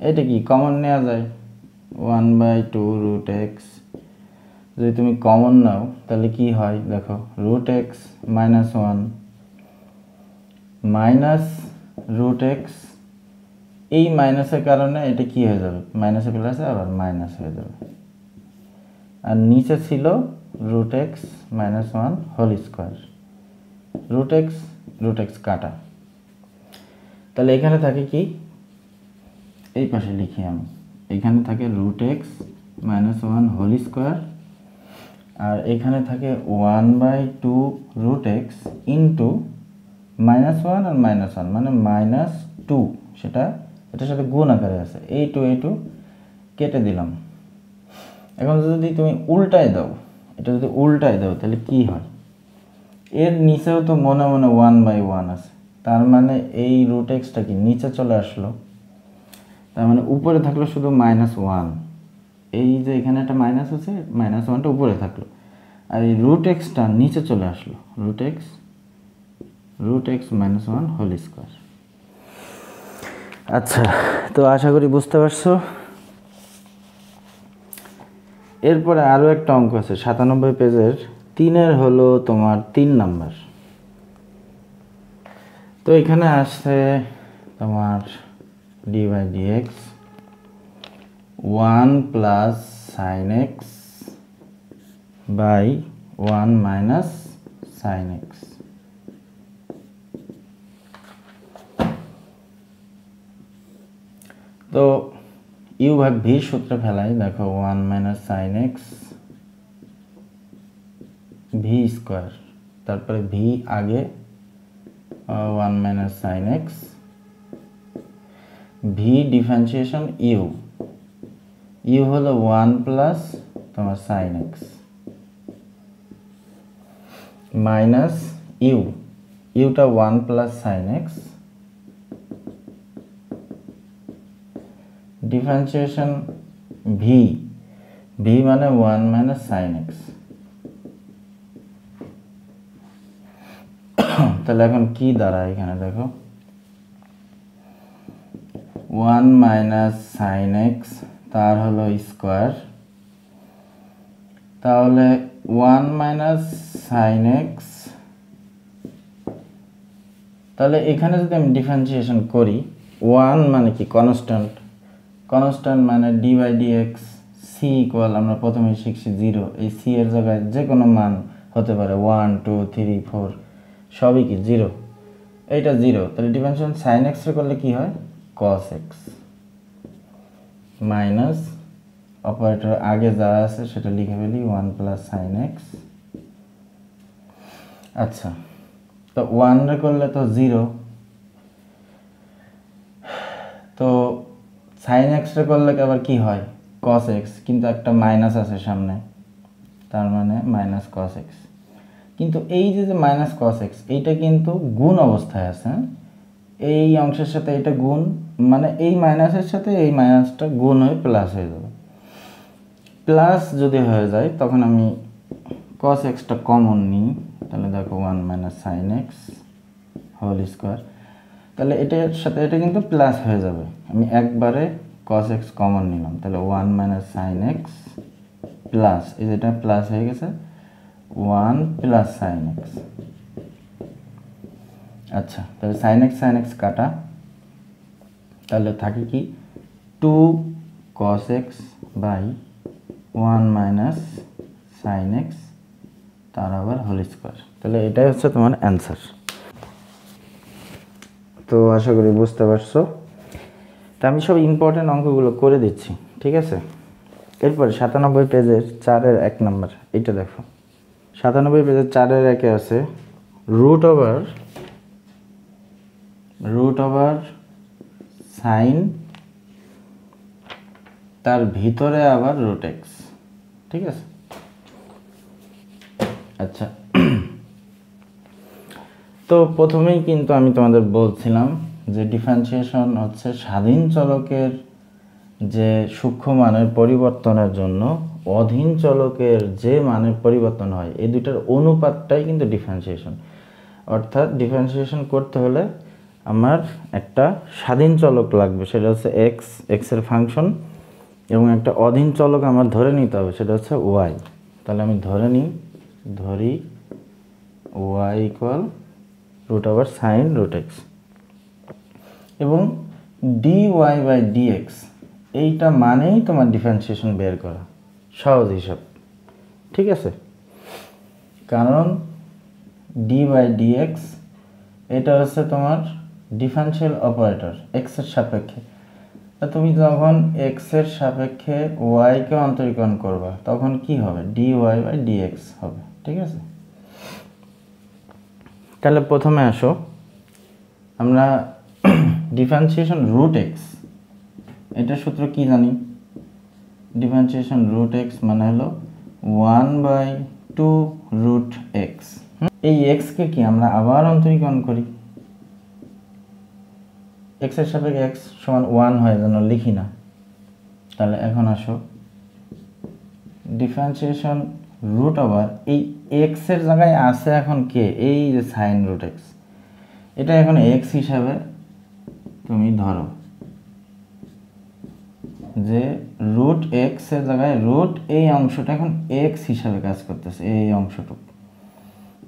A: এটা কি কমন নেওয়া যায়, 1/2 রুট এক্স যদি তুমি কমন নাও তাহলে কি হয় দেখো, root x minus one minus root x, এই মাইনাসের কারণে এটা কি হয়ে যাবে, মাইনাসে প্লাসে আবার মাইনাস হয়ে যাবে, আর নিচে ছিল root x minus one whole square, root x কাটা। তাহলে এখানে থাকে কি, এই পাশে লিখি আমি, এখানে থাকে root x minus one whole square, আর এখানে থাকে 1/2 root x into minus one আর মাইনাস ওয়ান মানে মাইনাস টু, সেটা এটার সাথে গুণ আকারে আছে, এই টু কেটে দিলাম। এখন যদি তুমি উল্টায় দাও, এটা যদি উল্টায় দাও তাহলে কি হয়, এর নিচেও তো মনে মনে 1/1 আছে, তার মানে এই রুট এক্সটা কি নিচে চলে আসলো, তার মানে উপরে থাকলো শুধু মাইনাস ওয়ান, এই যে এখানে একটা মাইনাস আছে, মাইনাস ওয়ানটা উপরে থাকলো, আর এই রুট এক্সটা নিচে চলে আসলো, root x minus one whole square. আচ্ছা, তো আশা করি বুঝতে পারছো। এরপরে আরও একটা অঙ্ক আছে 97 পেজের 3-এর হলো তোমার 3 নাম্বার। তো এখানে আসছে তোমার d by d x 1 plus sine x by 1 minus sine x. তো ইউ ভাগ ভি সূত্রে ফেলাই, দেখো 1 minus sine x v square, তারপরে ভি আগে 1 minus sine x, v differentiation u হলো 1 প্লাস তোমার সাইন এক্স মাইনাস ইউটা 1 plus sine x, differentiation v মানে 1 মাইনাস সাইন এক্স। তাহলে এখন কি দাঁড়ায় এখানে দেখো, 1 মাইনাস সাইন এক্স তার হলো স্কোয়ার, তাহলে 1 মাইনাস সাইন এক্স, তাহলে এখানে যদি আমি ডিফারেন্সিয়েশন করি, 1 মানে কি কনস্ট্যান্ট মানে d by d x c equal, আমরা প্রথমেই শিখছি 0, এই সি এর জায়গায় যে কোনো মান হতে পারে 1 2 3 4 সবই কি 0, এইটা 0, তাহলে ডিফারেন্সিয়েশন সাইন এক্স করলে কি হয় কস এক্স মাইনাস অপারেটর আগে যা আছে সেটা লিখে ফেলি 1 প্লাস সাইন এক্স। আচ্ছা, তো 1 রে করলে তো 0, তো সাইন এক্স রে করলে আবার কি হয় কস এক্স, কিন্তু একটা মাইনাস আছে সামনে, তার মানে মাইনাস কস এক্স। কিন্তু এই যে মাইনাস কস এক্স এইটা কিন্তু গুণ অবস্থায় আছে, এই অংশের সাথে এটা গুণ, মানে এই মাইনাসের সাথে এই মাইনাসটা গুণ হয়ে প্লাস হয়ে যাবে। প্লাস যদি হয়ে যায় তখন আমি cos এক্সটা কমন নিই, তাহলে দেখো 1 minus sine x whole square, তাহলে এটার সাথে এটা কিন্তু প্লাস হয়ে যাবে, আমি একবারে cos এক্স কমন নিলাম, তাহলে 1 মাইনাস সাইন এক্স প্লাস, এই যেটা প্লাস হয়ে গেছে 1 প্লাস সাইন এক্স। আচ্ছা, তাহলে সাইন এক্স কাটা, তাহলে থাকে কি 2 cos x by 1 minus sine x তার আবার হোল স্কোয়ার, তাহলে এটাই হচ্ছে তোমার অ্যান্সার। তো আশা করি বুঝতে পারছো। তা আমি সব ইম্পর্টেন্ট অঙ্কগুলো করে দিচ্ছি, ঠিক আছে। এরপরে 97 পেজের 4-এর 1 নম্বর, এইটা দেখো। 97 পেজের 4-এর 1-এ আছে রুট ওভার সাইন, তার ভিতরে আবার রুট এক্স, ঠিক আছে। আচ্ছা, তো প্রথমেই কিন্তু আমি তোমাদের বলছিলাম যে ডিফারেন্সিয়েশন হচ্ছে স্বাধীন চলকের যে সূক্ষ্ম মানের পরিবর্তনের জন্য অধীন চলকের যে মানের পরিবর্তন হয়, এই দুইটার অনুপাতটাই কিন্তু ডিফারেন্সিয়েশন। অর্থাৎ ডিফারেন্সিয়েশন করতে হলে আমার একটা স্বাধীন চলক লাগবে, সেটা হচ্ছে এক্সের ফাংশন, এবং একটা অধীন চলক আমার ধরে নিতে হবে, সেটা হচ্ছে ওয়াই। তাহলে আমি ধরি y equal root over sine root x, এবং d y by d x, এইটা মানেই তোমার ডিফারেন্সিয়েশন বের করা, সহজ হিসাব, ঠিক আছে। কারণ ডি বাই ডি এক্স এটা হচ্ছে তোমার ডিফারেন্সিয়াল অপারেটর এক্সের সাপেক্ষে। তুমি যখন এক্সের সাপেক্ষে ওয়াইকে অন্তরীকরণ করবা তখন কি হবে, d y by d x হবে, ঠিক আছে। তাহলে প্রথমে আসো, আমরা ডিফারেন্সিয়েশন রুট এক্স, এটার সূত্র কি জানি, ডিফারেন্সিয়েশন রুট এক্স মানে হলো 1/2 রুট এক্স। এই এক্সকে কি আমরা আবার অন্তরীকরণ করি, এক্সের সাপেক্ষে এক্স সমান 1 হয় যেন লিখি না। তাহলে এখন আসো ডিফারেন্সিয়েশন রুট ওভার, এই এক্সের জায়গায় আছে এখন কে, এই যে সাইন রুট এক্স, এটা এখন এক্স হিসাবে তুমি ধরো, যে রুট এক্স এর জায়গায় রুট এই অংশটা এখন এক্স হিসাবে কাজ করতেছে, এই অংশটুকু।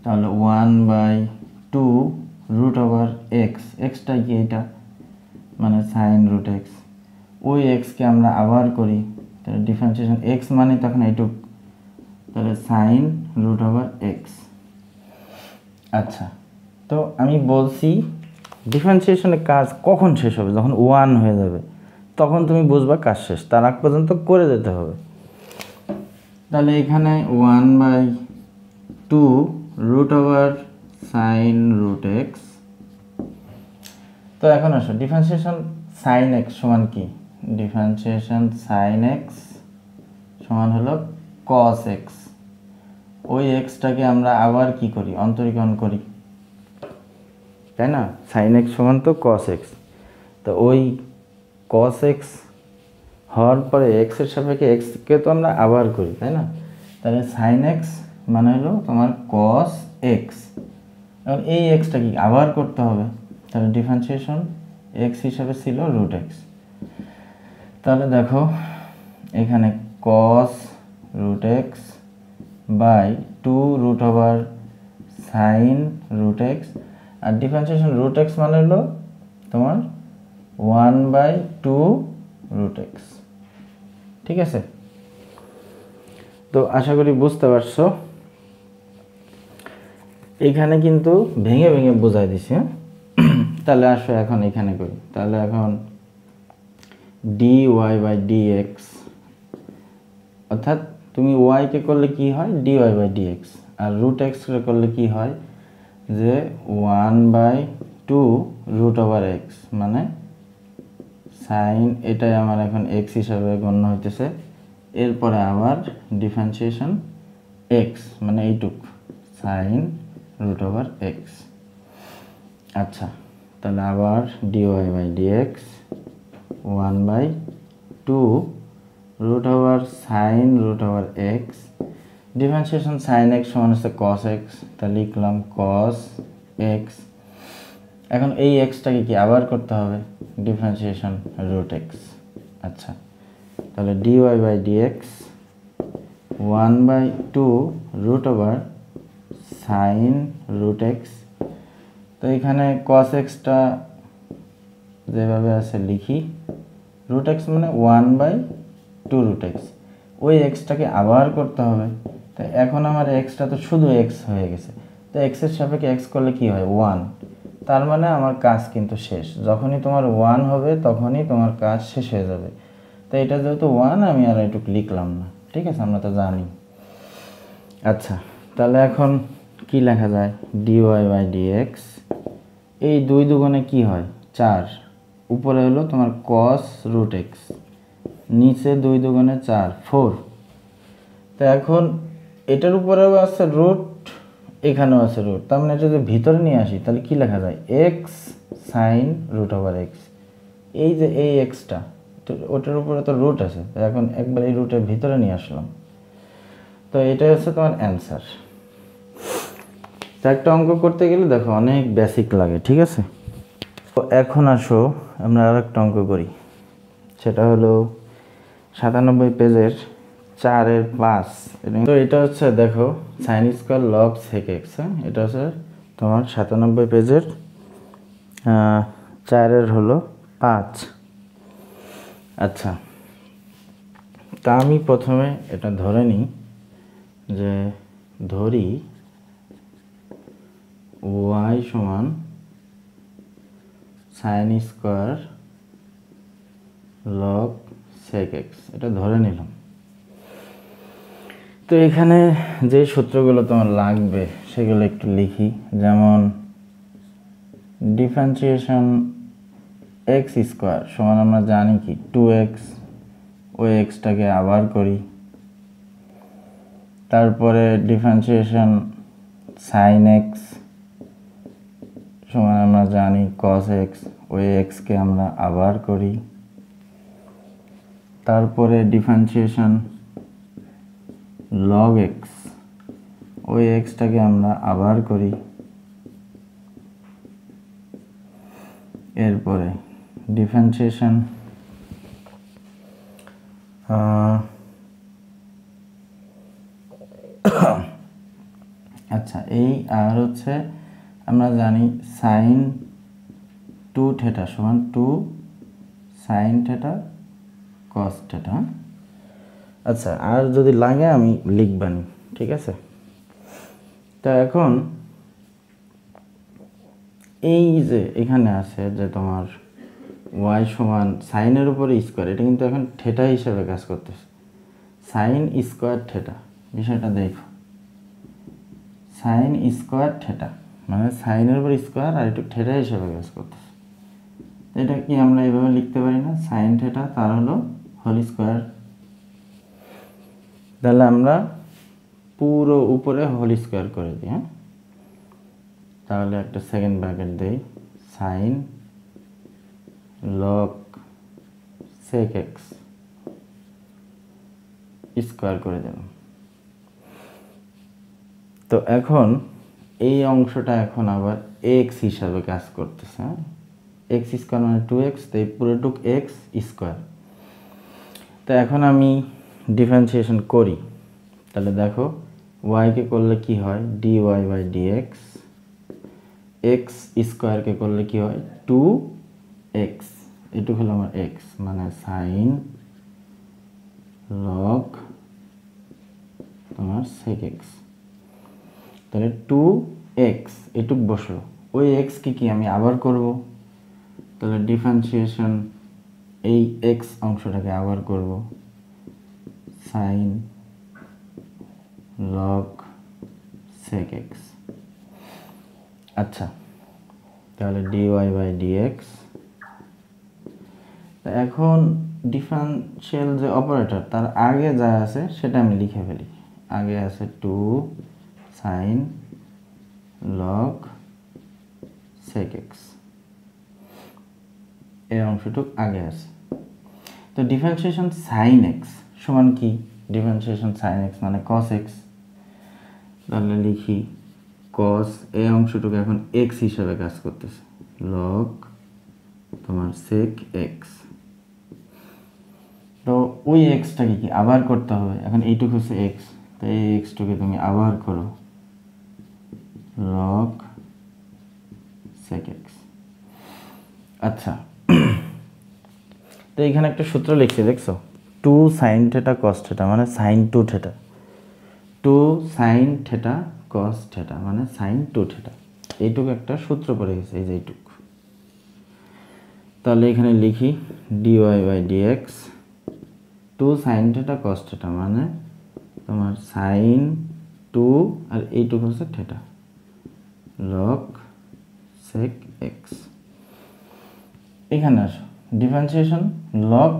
A: তাহলে 1/2 রুট ওভার এক্স, এক্সটা কি এটা মানে সাইন রুট এক্স, ওই এক্সকে আমরা আবার করি, তাহলে ডিফারেন্সিয়েশন এক্স মানে তখন এইটুক, তাহলে সাইন রুট ওভার এক্স। আচ্ছা, তো আমি বলছি ডিফারেন্সিয়েশনের কাজ কখন শেষ হবে, যখন 1 হয়ে যাবে তখন তুমি বুঝবা কাজ শেষ, তার আগ পর্যন্ত করে যেতে হবে। তাহলে এখানে 1/2 root over sine root x. তো এখন আসো ডিফারেন্সিয়েশন সাইন এক্স সমান কি, ডিফারেন্সিয়েশন সাইন এক্স সমান হলো কস এক্স, ওই এক্সটাকে আমরা আবার কি করি, অন্তরীকরণ করি, তাই না। সাইন এক্স সমান তো কস এক্স, তো ওই কস এক্স হওয়ার পরে এক্সের সাপেক্ষে এক্সকে তো আমরা আবার করি, তাই না। তাহলে সাইন এক্স মানে হলো তোমার কস এক্স, এবং এই এক্সটা কি আবার করতে হবে, তাহলে ডিফারেন্সিয়েশন এক্স হিসাবে ছিল রুট এক্স। তাহলে দেখো এখানে cos root x by 2 root over sine root x, আর ডিফারেন্সিয়েশন রুট এক্স মানে হলো তোমার 1/2 রুট এক্স, ঠিক আছে। তো আশা করি বুঝতে পারছো, এখানে কিন্তু ভেঙে ভেঙে বোঝাই দিছি। তাহলে আসো এখন এখানে করি, তাহলে এখন d y by d x, অর্থাৎ তুমি ওয়াইকে করলে কি হয় d y by d x, আর রুট এক্সকে করলে কি হয় যে 1/2 রুট ওভার এক্স, মানে সাইন, এটাই আমার এখন এক্স হিসাবে গণ্য হইতেছে। এরপরে আবার ডিফারেন্সিয়েশন এক্স মানে এইটুক সাইন রুট ওভার এক্স। আচ্ছা, তাহলে আবার d y by d x 1/2 root over sine root over x, differentiation sine x সমান হচ্ছে কস এক্স, তা লিখলাম কস এক্স। এখন এই এক্সটাকে কি আবার করতে হবে, ডিফারেন্সিয়েশন রুট এক্স। আচ্ছা, তাহলে d y by d x 1/2 root over sine root x. তো এখানে কস এক্সটা যেভাবে আছে লিখি, রুট এক্স মানে 1/2 রুট এক্স, ওই এক্সটাকে আবার করতে হবে। তো এখন আমার এক্সটা তো শুধু এক্স হয়ে গেছে, তো এক্সের সাপেক্ষে এক্স করলে কি হয় 1, তার মানে আমার কাজ কিন্তু শেষ। যখনই তোমার 1 হবে তখনই তোমার কাজ শেষ হয়ে যাবে। তো এটা যেহেতু 1 আমি আর এটুকু লিখলাম না, ঠিক আছে, আমরা তো জানি। আচ্ছা, তাহলে এখন কি লেখা যায়, ডিওয়াই বাই ডিএক্স, এই 2 দুগুণে কি হয় 4, উপরে হলো তোমার কস রুট এক্স, নিচে 2 দুগুণে 4 4। তো এখন এটার উপরেও আছে রুট, এখানেও আছে রুট, তার মানে এটা যদি ভিতরে নিয়ে আসি তাহলে কি লেখা যায় x sine root over x. এই যে এই এক্সটা, ওটার উপরে তো রুট আছে, এখন একবার এই রুটের ভিতরে নিয়ে আসলাম। তো এটাই হচ্ছে তোমার অ্যান্সার। তো একটা অঙ্ক করতে গেলে দেখো অনেক বেসিক লাগে, ঠিক আছে। তো এখন আসো আমরা আর একটা অঙ্ক করি, সেটা হলো 97 পেজের 4/5। তো এটা হচ্ছে দেখো sine square log sec x, এটা হচ্ছে তোমার 97 পেজের 4/5। আচ্ছা, তা আমি প্রথমে এটা ধরে নিই, যে ধরি y সমান sine square log sec x, এটা ধরে নিলাম। তো এখানে যে সূত্রগুলো তোমার লাগবে সেগুলো একটু লিখি, যেমন ডিফারেন্সিয়েশন এক্স স্কোয়ার সমান আমরা জানি কি 2x, ওই এক্সটাকে আবার করি। তারপরে ডিফারেন্সিয়েশন সাইন এক্স সমান আমরা জানি কস এক্স, ওই এক্সকে আমরা আবার করি। তারপরে ডিফারেন্সিয়েশন লগ এক্স, ওই এক্সটাকে আমরা আবার করি। এরপরে ডিফারেন্সিয়েশন আচ্ছা, এই আর হচ্ছে আমরা জানি সাইন 2 থিটা সমান 2 সাইন থিটা কস থিটা। আচ্ছা, আর যদি লাগে আমি লিখবানি, ঠিক আছে। তো এখন এই যে এখানে আছে যে তোমার y সমান সাইনের উপরে স্কোয়ার, এটা কিন্তু এখন থিটা হিসেবে কাজ করতেছে, সাইন স্কোয়ার থিটা। বিষয়টা দেখো, সাইন স্কোয়ার থিটা মানে সাইনের উপর স্কোয়ার আর একটু থিটা হিসেবে কাজ করতেছে। এটা কি আমরা এইভাবে লিখতে পারি না, সাইন থিটা তার হলো হোল স্কোয়ার। তাহলে আমরা পুরো উপরে হোল স্কোয়ার করে দিই, হ্যাঁ। তাহলে একটা সেকেন্ড ব্র্যাকেট দেই, sine log sec x square করে দিলাম। তো এখন এই অংশটা এখন আবার এক্স হিসাবে কাজ করতেছে, হ্যাঁ। এক্স স্কোয়ার মানে 2x, তো এই পুরোটুক এক্স স্কোয়ার। তো এখন আমি ডিফারেন্সিয়েশন করি, তাহলে দেখো ওয়াইকে করলে কি হয় ডিওয়াই বাই ডিএক্স, এক্স স্কোয়ারকে করলে কি হয় 2x, এটুকু হলো আমার এক্স, মানে সাইন লগ তোমার সেক এক্স। তাহলে 2x এটুক বসলো, ওই এক্সকে কি আমি আবার করব, তাহলে ডিফারেন্সিয়েশন এই এক্স অংশটাকে আবার করব, সাইন লগ সেক এক্স। আচ্ছা, তাহলে ডিওয়াই বাই ডিএক্স। এখন ডিফারেন্সিয়াল যে অপারেটর তার আগে যা আছে সেটা আমি লিখে ফেলি। আগে আছে 2 সাইন লগ সেক এক্স, এই অংশটুক আগে আছে। তো ডিফারেন্সিয়েশন সাইন এক্স সমান কি ডিফারেন্সিয়েশন সাইন এক্স মানে কস এক্স, তাহলে লিখি কস এই অংশটুকু এখন এক্স হিসাবে কাজ করতেছে, লগ তোমার সেক এক্স। তো ওই এক্সটাকে কি আবার করতে হবে, এখন এইটুকু হচ্ছে এক্স, তো এই এক্সটুকে তুমি আবার করো লগ সেক এক্স। আচ্ছা, তো এখানে একটা সূত্র লিখছি দেখছো, 2 sin θ cos θ মানে sin 2 θ, 2 sin θ cos θ মানে sin 2 θ, এইটুকু একটা সূত্র পড়ে গেছে, এই যে এইটুকু। তাহলে এখানে লিখি dy by dx, 2 sin θ cos θ মানে তোমার sin 2 আর এইটুকু হচ্ছে θ, log sec x। এখানে আসো, ডিফারেন্সিয়েশন লগ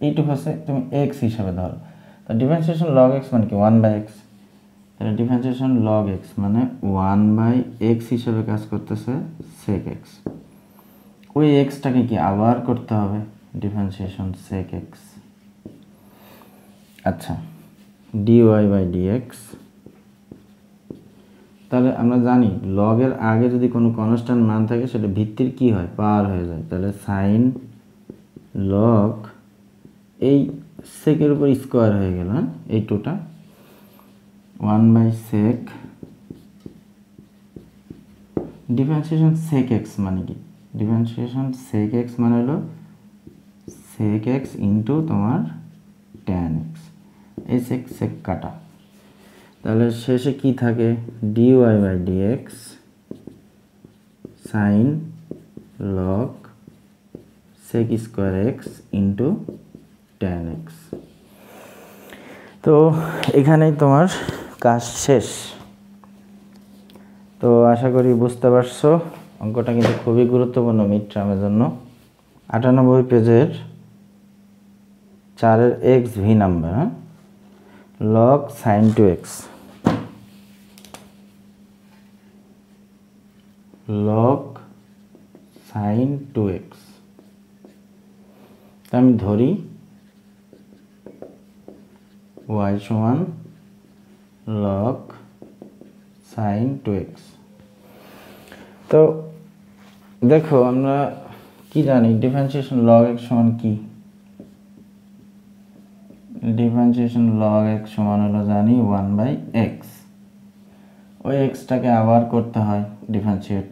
A: এইটুকু হচ্ছে তুমি এক্স হিসাবে ধরো, তো ডিফারেন্সিয়েশন লগ এক্স মানে কি 1/x, তাহলে ডিফারেন্সিয়েশন লগ এক্স মানে 1/x হিসাবে কাজ করতেছে sec x। ওই এক্সটাকে কি আবার করতে হবে ডিফারেন্সিয়েশন sec x। আচ্ছা, dy বাই dx, তাহলে আমরা জানি লগের আগে যদি কোনো কনস্ট্যান্ট মান থাকে সেটা ভিত্তির কি হয়, পাওয়ার হয়ে যায়, তাহলে সাইন লগ এই সেকের উপর স্কোয়ার হয়ে গেল, এই টুটা 1/sec ডিফারেন্সিয়েশন sec x মানে কি, ডিফারেন্সিয়েশন sec x মানে হলো sec x ইন্টু তোমার tan x, এই sec sec কাটা, তাহলে শেষে কি থাকে dy by dx sine log sec square x into tan x। তো এখানেই তোমার কাজ শেষ। তো আশা করি বুঝতে পারছো, অঙ্কটা কিন্তু খুবই গুরুত্বপূর্ণ মিড টার্মের জন্য। 98 পেজের 4-এর এক্স ভি নাম্বার, হ্যাঁ, log sign 2x, log sign 2x, আমি ধরি y সমান লগ সাইন 2x। তো দেখো আমরা কি জানি ডিফারেন্সিয়েশন লগ x সমান কি, ডিফারেন্সিয়েশন লগ x সমান হলো জানি 1/x, ওই এক্সটাকে আবার করতে হয় ডিফারেন্সিয়েট,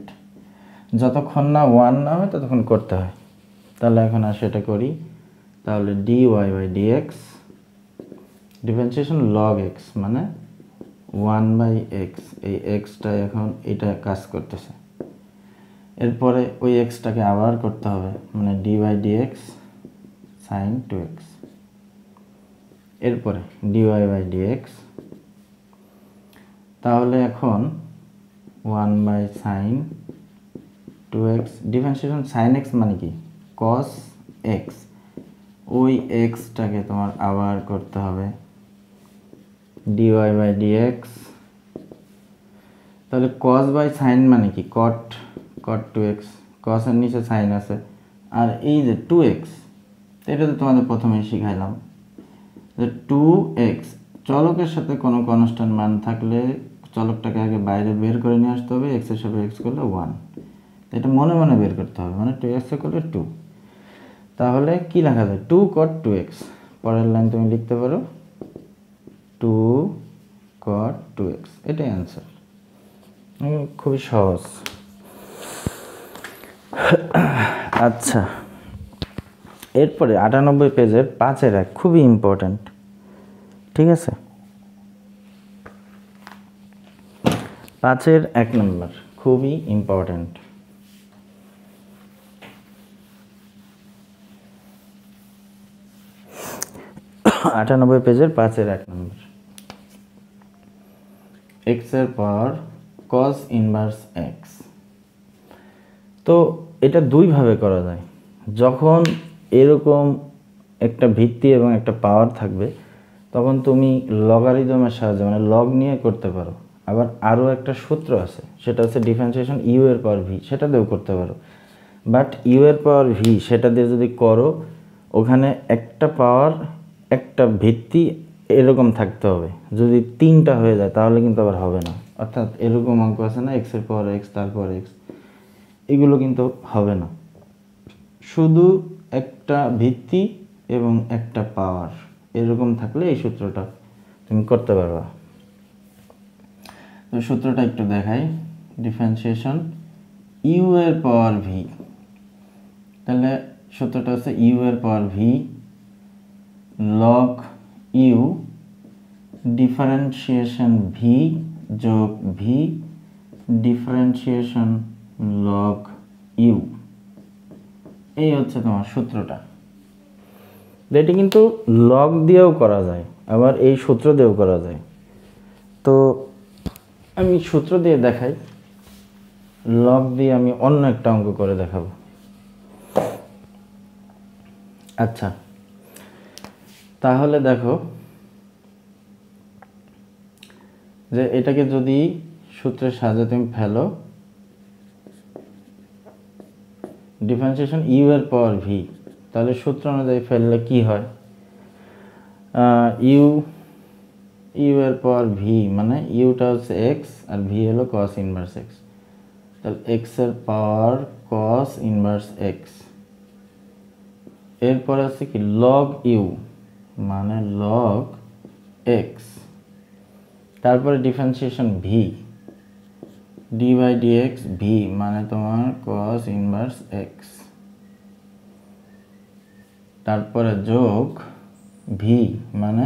A: যতক্ষণ না 1 না হয় ততক্ষণ করতে হয়। তাহলে এখন আর সেটা করি, তাহলে dy by dx differentiation log x মানে 1/x, এই এক্সটা এখন এটা কাজ করতেছে, এরপরে ওই এক্সটাকে আবার করতে হবে মানে dy by dx sign 2x, এরপরে dy বাই dx, তাহলে এখন 1/sin 2x differentiation sign x মানে কি cos x, ওই এক্সটাকে তোমার আবার করতে হবে dy বাই dx, তাহলে cos বাই সাইন মানে কি cot 2x, cos এর নিচে সাইন আছে, আর এই যে 2x এটা তো তোমাদের প্রথমেই শিখাইলাম যে 2x চলকের সাথে কোনো কনস্ট্যান্ট মান থাকলে চলকটাকে আগে বাইরে বের করে নিয়ে আসতে হবে, x এর সাথে x করলে 1, এটা মনে মনে বের করতে হবে, মানে 2x করলে 2, তাহলে কি লেখা যায় 2 cot 2x, পরের লাইন তুমি লিখতে পারো 2 cot 2x, এটাই অ্যান্সার, খুবই সহজ। আচ্ছা, এরপরে 98 পেজের 5-এর 1 খুবই ইম্পর্ট্যান্ট, ঠিক আছে, 5-এর 1 নম্বর খুবই ইম্পর্ট্যান্ট। আটানব্বই পেজের 5-এর 1 নম্বর, x এর পাওয়ার cos ইনভার্স x। তো এটা দুইভাবে করা যায়, যখন এরকম একটা ভিত্তি এবং একটা পাওয়ার থাকবে তখন তুমি লগারিদমের সাহায্যে মানে লগ নিয়ে করতে পারো, আবার আরও একটা সূত্র আছে সেটা হচ্ছে ডিফারেন্সিয়েশন ইউ এর পাওয়ার ভি, সেটা দিয়েও করতে পারো, বাট ইউ এর পাওয়ার ভি সেটা দিয়ে যদি করো ওখানে একটা পাওয়ার একটা ভিত্তি এরকম থাকতে হবে। যদি 3টা হয়ে যায় তাহলে কিন্তু আবার হবে না। অর্থাৎ এরকম অঙ্ক আছে না, এক্সের পর এক্স তারপর এক্স, এগুলো কিন্তু হবে না। শুধু একটা ভিত্তি এবং একটা পাওয়ার এরকম থাকলে এই সূত্রটা তুমি করতে পারবা। তো সূত্রটা একটু দেখাই। ডিফারেন্সিয়েশন ইউ এর পাওয়ার ভি, তাহলে সূত্রটা হচ্ছে ইউ এর power v log u differentiation v যোগ ভি ডিফারেন্সিয়েশন লগ ইউ, এই হচ্ছে তোমার সূত্রটা। এটি কিন্তু লগ দিয়েও করা যায়, আবার এই সূত্র দিয়েও করা যায়। তো আমি সূত্র দিয়ে দেখাই, লগ দিয়ে আমি অন্য একটা অঙ্ক করে দেখাবো। আচ্ছা, তাহলে দেখো যে এটাকে যদি সূত্রের সাহায্যে তুমি ফেলো, ডিফারেন্সিয়েশন ইউ এর পাওয়ার ভি, তাহলে সূত্র অনুযায়ী ফেললে কি হয়, ইউ এর পাওয়ার ভি মানে ইউটা হচ্ছে এক্স আর ভি হলো কস ইনভার্স এক্স, তাহলে এক্স এর পাওয়ার কস ইনভার্স এক্স, এরপর আছে কি লগ ইউ মানে লগ এক্স, তারপরে differentiation v d by d x v মানে তোমার কস ইনভার্স এক্স, তারপরে যোগ ভি মানে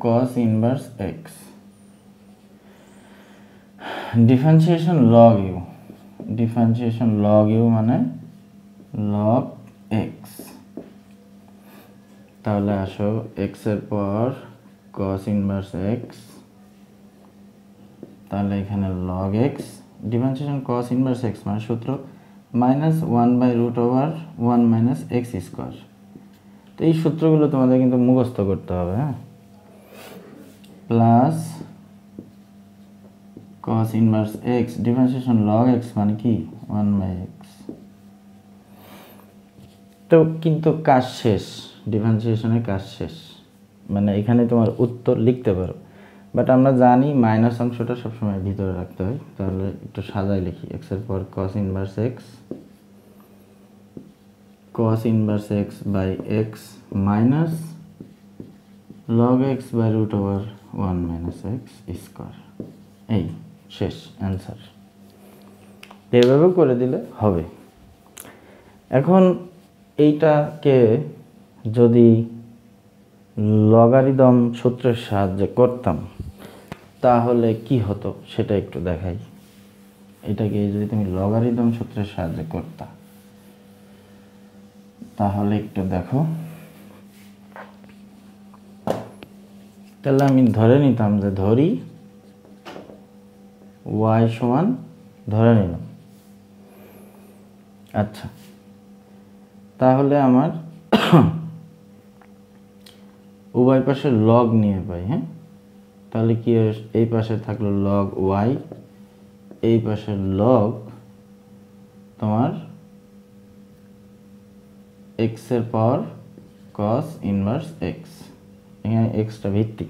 A: cos inverse x, differentiation log u, differentiation log u মানে লগ এক্স, তাহলে আসো এক্স এর পর cos ইনভার্স এক্স, তাহলে এখানে log x, differentiation cos inverse x মানে সূত্র -1/√1 মাইনাস এক্স স্কোয়ার। তো এই সূত্রগুলো তোমাদের কিন্তু মুখস্থ করতে হবে, হ্যাঁ, plus cos inverse x differentiation log x মানে কি 1/x। তো কিন্তু কাজ শেষ, ডিফারেন্সিয়েশনের কাজ শেষ, মানে এখানে তোমার উত্তর লিখতে পারো, বাট আমরা জানি মাইনাস অংশটা সবসময় ভিতরে রাখতে হয়, তাহলে একটু সাজাই লিখি। এক্স এর পর cos inverse x, cos inverse x by x minus log x √1 minus x square, এই শেষ অ্যান্সার। এভাবে করে দিলে হবে। এখন এইটাকে যদি লগারিদম সূত্রের সাহায্যে করতাম তাহলে কি হতো সেটা একটু দেখাই। এটাকে যদি তুমি লগারিদম সূত্রের সাহায্যে করতা তাহলে একটু দেখো, তাহলে আমি ধরে নিতাম যে ধরি y সমান ধরে নিলাম। আচ্ছা, তাহলে আমার উভয় পাশে লগ নিয়ে পাই, হ্যাঁ, তাহলে কি এই পাশে থাকলো লগ y, এই পাশে লগ তোমার x এর পাওয়ার cos ইনভার্স x, এখানে xটা ভিত্তি।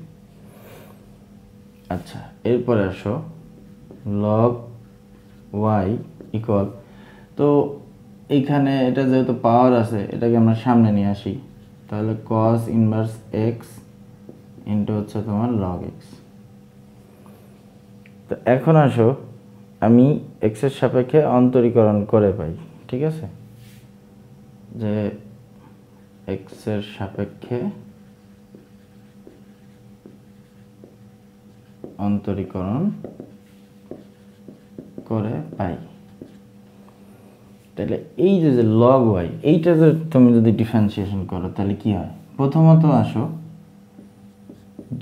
A: আচ্ছা, এরপরে আসো log y ইকুয়াল, তো এইখানে এটা যেহেতু পাওয়ার আছে এটাকে আমরা সামনে নিয়ে আসি, তাহলে cos ইনভার্স x ইন্টু হচ্ছে তোমার log x। তো এখন আসো আমি x এর সাপেক্ষে অন্তরীকরণ করে পাই, ঠিক আছে, যে x এর সাপেক্ষে অন্তরীকরণ করে পাই। তাহলে এই যে log y এইটা যে তুমি যদি ডিফারেন্সিয়েশন করো তাহলে কি হয়, প্রথমত আসো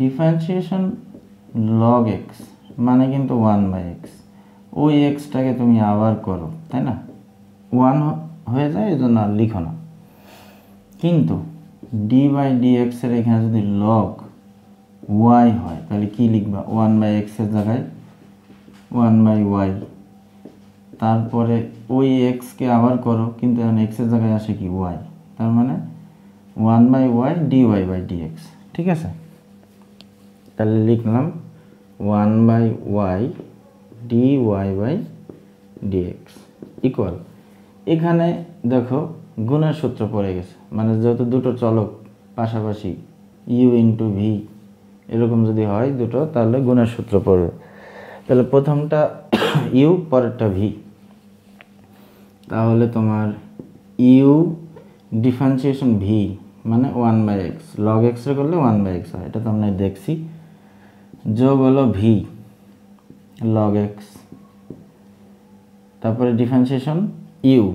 A: ডিফারেন্সিয়েশন log x মানে কিন্তু 1/x, ওই এক্সটাকে তুমি আবার করো, তাই না, 1 হয়ে যায়, এই জন্য আর লিখো না। কিন্তু ডি বাই ডি এক্স এর এখানে যদি log y হয় তাহলে কি লিখবা, 1/x এর জায়গায় 1/y, তারপরে ওই x কে আবার করো, কিন্তু এখন x এর জায়গায় আসে কি y, তার মানে 1/y dy/dx, ঠিক আছে। তাহলে লিখলাম 1/y dy/dx ইকুয়াল, এখানে দেখো গুণের সূত্র পড়ে গেছে, মানে যেহেতু দুটো চলক পাশাপাশি u ইন্টু ভি এরকম যদি হয় দুটো, তাহলে গুণের সূত্র পড়বে। তাহলে প্রথমটা ইউ, পরেরটা ভি। তাহলে তোমার ইউ ডিফারেন্সিয়েশন ভি মানে 1/x, লগ এক্স এর করলে 1/x হয়, এটা তো আমরা দেখছি। যোগ হলো ভি লগ এক্স, তারপরে ডিফারেন্সিয়েশন ইউ,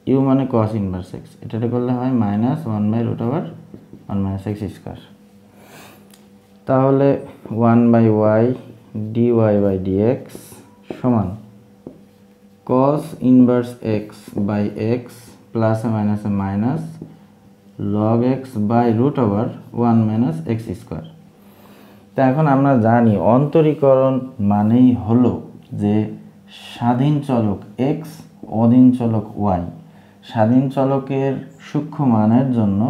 A: ইউ মানে কস ইনভার্স এক্স, এটা করলে হয় -1/√1 - x²। তাহলে 1/y dy/dx সমান cos ইনভার্স x/x প্লাসে মাইনাসে মাইনাস log x/√1 - x²। তা এখন আমরা জানি অন্তরীকরণ মানেই হলো যে স্বাধীন চলক x, অধীন চলক y, স্বাধীন চলকের সূক্ষ্ম মানের জন্য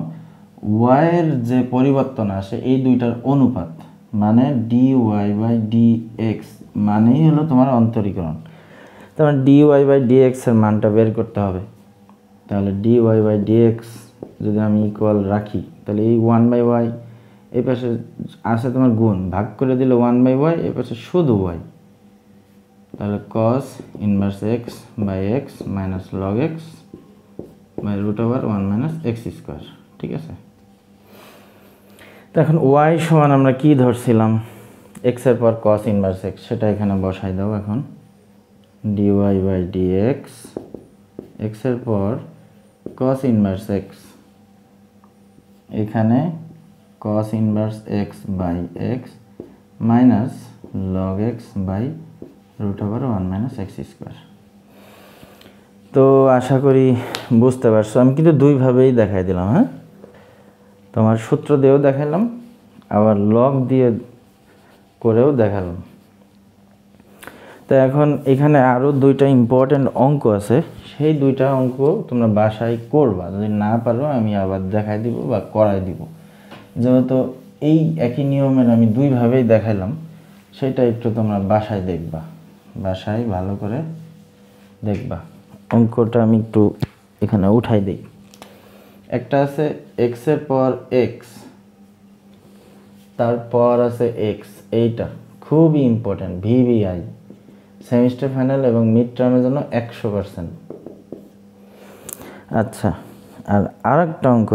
A: y এর যে পরিবর্তন আসে এই দুইটার অনুপাত, মানে dy/dx মানেই হলো তোমার অন্তরীকরণ। তাহলে dy/dx এর মানটা বের করতে হবে। তাহলে dy/dx যদি আমি ইকুয়াল রাখি, তাহলে এই 1/y এই পাশে আসে তোমার গুণ, ভাগ করে দিলে 1/y, এই পাশে শুধু y, তাহলে cos inverse x/x minus log x/√1 - x², ঠিক আছে। তো এখন y সমান আমরা কি ধরছিলাম, x এর পর cos ইনভার্স x, সেটা এখানে বসাই দাও। এখন dy/dx x এর পর cos ইনভার্স x, এখানে cos inverse x/x minus log x/√1 - x²। তো আশা করি বুঝতে পারছো। আমি কিন্তু দুইভাবেই দেখাই দিলাম, হ্যাঁ, তোমার সূত্র দিয়েও দেখালাম, আবার লগ দিয়ে করেও দেখালাম। তো এখন এখানে আরও দুইটা ইম্পর্টেন্ট অঙ্ক আছে, সেই দুইটা অঙ্ক তোমরা বাসায় করবা, যদি না পারো আমি আবার দেখাই দিব বা করাই দিব। যেহেতু এই একই নিয়মের আমি দুইভাবেই দেখাইলাম, সেটা একটু তোমরা বাসায় দেখবা, বাসায় ভালো করে দেখবা। অঙ্কটা আমি একটু এখানে উঠাই দিই। একটা আছে x এর পর x, তারপর আছে x, এইটা খুবই ইম্পর্টেন্ট, ভিভিআই সেমিস্টার ফাইনাল এবং মিড টার্মের জন্য 100%। আচ্ছা, আর আরেকটা অঙ্ক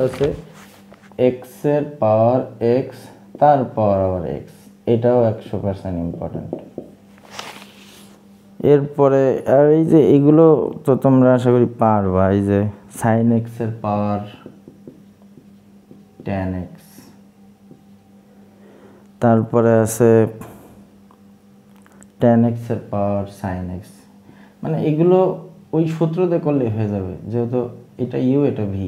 A: আছে, x এর পাওয়ার x তারপর আবার x, এটাও 100% ইম্পর্টেন্ট। এরপরে আর এই যে এগুলো তো তোমরা আশা করি পারবা, এই যে sin x এর পাওয়ার tan x, তারপরে আছে tan x এর পাওয়ার sin x, মানে এগুলো ওই সূত্র দিয়ে করলে হয়ে যাবে, যেহেতু এটা ইউ এটা ভি।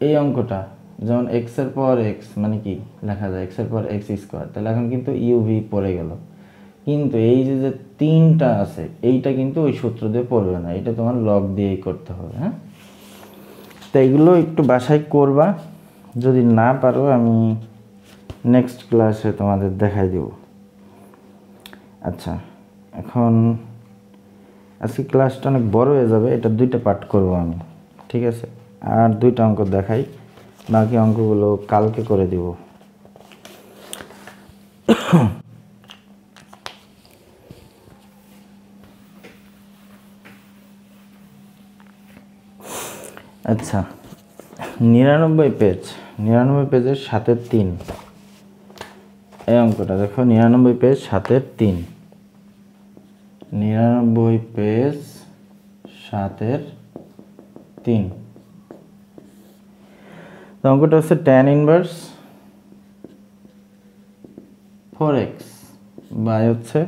A: এই অঙ্কটা যেমন x এর পাওয়ার x মানে কি লেখা যায় x এর পাওয়ার x², তাহলে এখন কিন্তু ইউ ভি পড়ে গেল, কিন্তু এই যে যে তিনটা আছে এইটা কিন্তু ওই সূত্র দিয়ে পড়বে না, এটা তোমার লগ দিয়েই করতে হবে, হ্যাঁ। তো এগুলো একটু বাসায় করবা, যদি না পারো আমি নেক্সট ক্লাসে তোমাদের দেখাই দেব। আচ্ছা, এখন আজকে ক্লাসটা অনেক বড় হয়ে যাবে, এটা দুইটা পার্ট করব আমি, ঠিক আছে। আর দুইটা অঙ্ক দেখাই, বাকি অঙ্কগুলো কালকে করে দিব। আচ্ছা, 99 পেজ, 99 পেজের 7-3 এই অঙ্কটা দেখো। 99 পেজ 7-3, 99 পেজ 7-3। তো অঙ্কটা হচ্ছে tan ইনভার্স 4x বাই হচ্ছে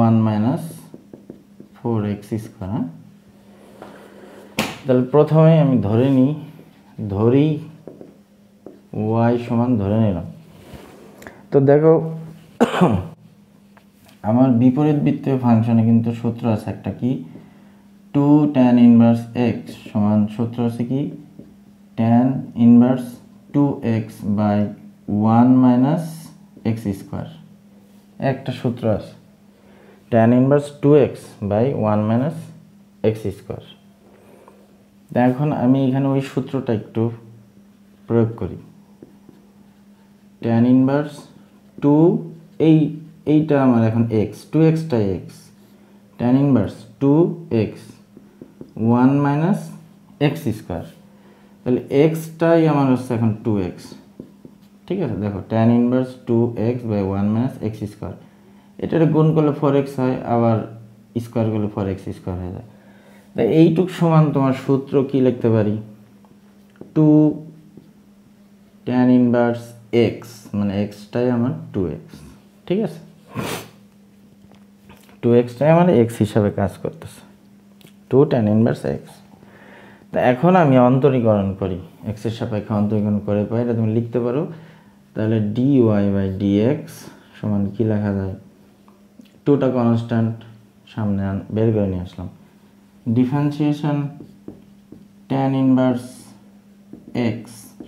A: 1 - 4x²। তাহলে প্রথমে আমি ধরি y সমান ধরে নিলাম। তো দেখো আমার বিপরীত বৃত্তীয় ফাংশনে কিন্তু সূত্র আছে একটা, কি 2 tan ইনভার্স x সমান সূত্র আছে কি tan inverse 2x by 1 minus x square. একটা সূত্র আছে tan inverse 2x by 1 minus x square. এখন আমি এখানে ওই সূত্রটা একটু প্রয়োগ করি। tan ইনভার্স 2 এইটা আমার এখন x, 2xটাই x, tan inverse 2x 1 minus x square, তাহলে এক্সটাই আমার হচ্ছে এখন 2x। ঠিক আছে, দেখো tan inverse 2x by 1 minus x square, এটা গুণ করলে 4x হয়, আবার স্কোয়ার করলে 4x স্কোয়ার হয়ে যায়। তাই এইটুক সমান তোমার সূত্র কি লিখতে পারি, 2 tan ইনভার্স x, মানে এক্সটাই আমার 2x। ঠিক আছে, 2xটাই আমার x হিসাবে কাজ করতেছে, 2 tan ইনভার্স x। তা এখন আমি অন্তরীকরণ করি, x এর সাপেক্ষে অন্তরীকরণ করে পাই, এটা তুমি লিখতে পারো। তাহলে dy বাই dx সমান কি লেখা যায়, 2টা কনস্ট্যান্ট সামনে বের করে নিয়ে আসলাম, ডিফারেন্সিয়েশন tan ইনভার্স x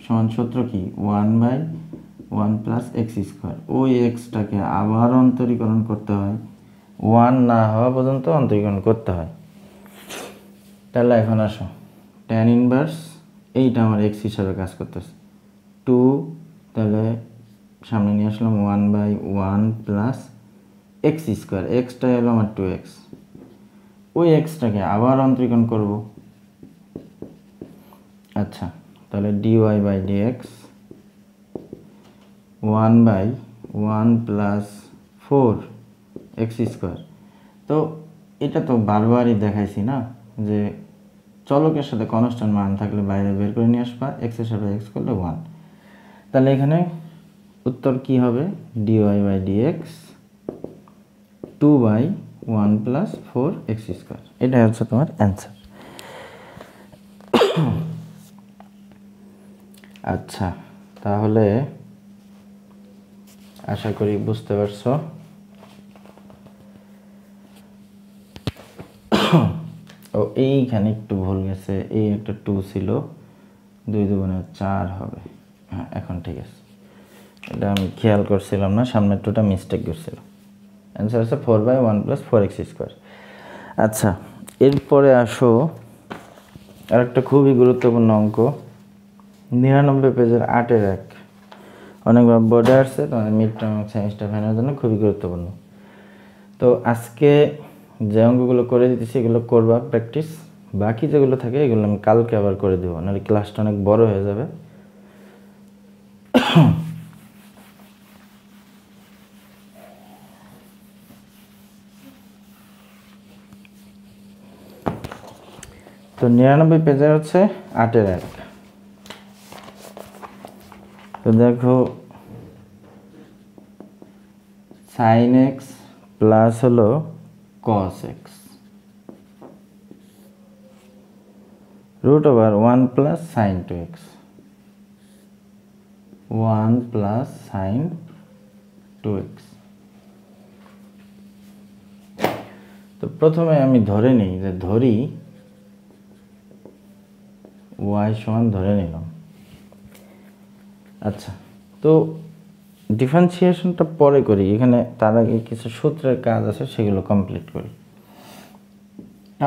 A: সমান সূত্র কি 1 বাই 1 প্লাস এক্স স্কোয়ার। ওই এক্সটাকে আবার অন্তরীকরণ করতে হয়, 1 না হওয়া পর্যন্ত অন্তরীকরণ করতে হয়। তাহলে এখন আসো, tan ইনভার্স এইটা আমার এক্স হিসাবে কাজ করতেছে 2, তাহলে সামনে নিয়ে আসলাম 1 বাই 1 প্লাস এক্স স্কোয়ার, এক্সটাই হলো আমার 2x। ওই এক্সটাকে আবার অন্তরীকরণ করব। আচ্ছা, তাহলে dy by dx 1 by 1 plus 4 x square. তো এটা তো বারবারই দেখাইছি না, যে চলকের সাথে কনস্ট্যান্ট মান থাকলে বাইরে বের করে নিয়ে আসবা, এক্সের সাথে এক্স করলে 1। তাহলে এখানে উত্তর কি হবে, dy by dx 2 by 1 plus 4 x square. এটা হচ্ছে তোমার অ্যান্সার। আচ্ছা, তাহলে আশা করি বুঝতে পারছো। ও এইখানে একটু ভুল গেছে, এই একটা 2 ছিল, 2 দুগুণে 4 হবে। হ্যাঁ, এখন ঠিক আছে, এটা আমি খেয়াল করছিলাম না, সামনের 2টা মিস্টেক করছিল। অ্যান্সার হচ্ছে 4 বাই 1 প্লাস 4 এক্স স্কোয়ার। আচ্ছা, এরপরে আসো আরেকটা খুবই গুরুত্বপূর্ণ অঙ্ক, 99 পেজের 8-এর 1। অনেকবার বোর্ডে আসছে, তোমাদের মিড টার্ম এবং সেমিস্টার ফাইনালের জন্য খুবই গুরুত্বপূর্ণ। তো আজকে যে অঙ্কগুলো করে দিতেছি এগুলো করবা প্র্যাকটিস, বাকি যেগুলো থাকে এগুলো আমি কালকে আবার করে দেবো, নাহলে ক্লাসটা অনেক বড় হয়ে যাবে। তো 99 পেজে হচ্ছে 8-এর 1। তো দেখো সাইন এক্স প্লাস হলো cos x root over 1 plus sine 2x, 1 plus sine 2x। তো প্রথমে আমি ধরে নিই, যে ধরি y সমান ধরে নিলাম। আচ্ছা, তো ডিফারেন্সিয়েশনটা পরে করি, এখানে তার আগে কিছু সূত্রের কাজ আছে, সেগুলো কমপ্লিট করি।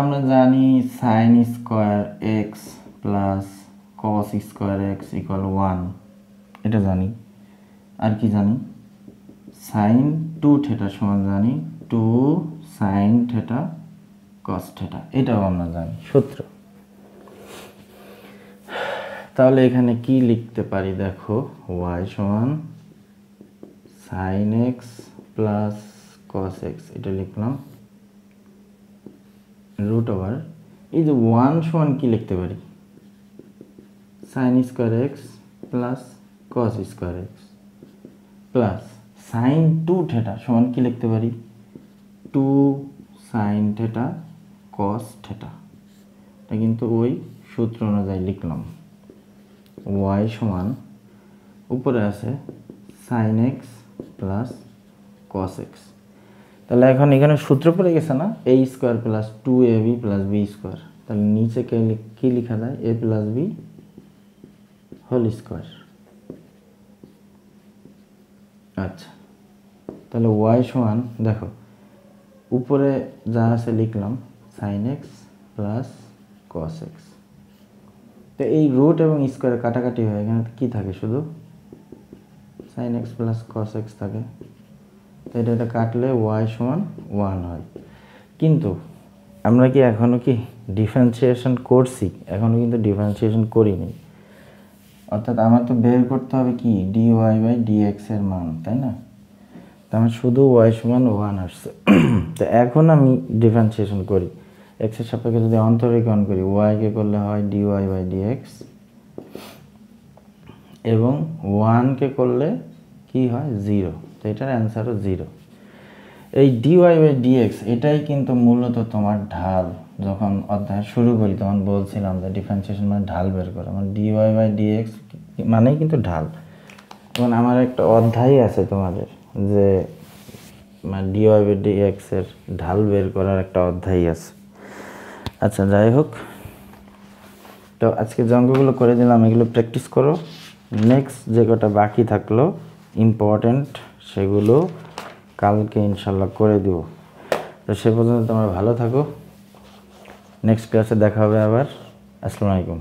A: আমরা জানি sine square x plus cos square x equal 1, এটা জানি। আর কি জানি, সাইন 2 থিটা সমান জানি 2 সাইন থিটা কস থিটা, এটাও আমরা জানি সূত্র। তাহলে এখানে কি লিখতে পারি, দেখো y সমান sine x plus cos x, এটা লিখলাম রুট ওভার, এই যে 1 সমান কি লিখতে পারি, sine square x plus cos square x plus sign 2 theta সমান কি লিখতে পারি, 2 সাইন থিটা কস থিটা। এটা কিন্তু ওই সূত্র অনুযায়ী লিখলাম। y সমান উপরে আছে sine x plus cos x, তাহলে এখন এখানে সূত্র পড়ে গেছে না, a square plus 2ab plus b square. তাহলে নিচে কি লেখা যায়, a plus b whole square. আচ্ছা, তাহলে y সমান দেখো উপরে যা আছে লিখলাম sin x plus cos x। তো এই রুট এবং স্কোয়ারে কাটাকাটি হয়, এখানে কি থাকে শুধু sin x plus cos x থাকে। তো এটা কাটলে y সমান 1 হয়। কিন্তু আমরা কি এখনও কি ডিফারেন্সিয়েশন করছি? এখনও কিন্তু ডিফারেন্সিয়েশন করিনি। অর্থাৎ আমার তো বের করতে হবে কি dy বাই dx এর মান, তাই না? তো আমার শুধু y সমান 1 আসছে। তো এখন আমি ডিফারেন্সিয়েশন করি, x এর সাপেক্ষে যদি অন্তরীকরণ করি, y কে করলে হয় dy বাই dx এবং 1 কে করলে কি হয় 0। তো এটার অ্যান্সারও 0। এই dy বাই dx এটাই কিন্তু মূলত তোমার ঢাল। যখন অধ্যায় শুরু করি তখন বলছিলাম যে ডিফারেন্সিয়েশন মানে ঢাল বের করা, মানে dy বাই dx মানেই কিন্তু ঢাল। এবং আমার একটা অধ্যায় আছে তোমাদের যে মানে dy বাই dx এর ঢাল বের করার একটা অধ্যায় আছে। আচ্ছা যাই হোক, তো আজকে যে অঙ্কগুলো করে দিলাম এগুলো প্র্যাকটিস করো। নেক্সট যে কটা বাকি থাকলো ইম্পর্টেন্ট সেগুলো কালকে ইনশাল্লাহ করে দিব। তো সে পর্যন্ত তোমরা ভালো থাকো, নেক্সট ক্লাসে দেখা হবে আবার। আসসালামু আলাইকুম।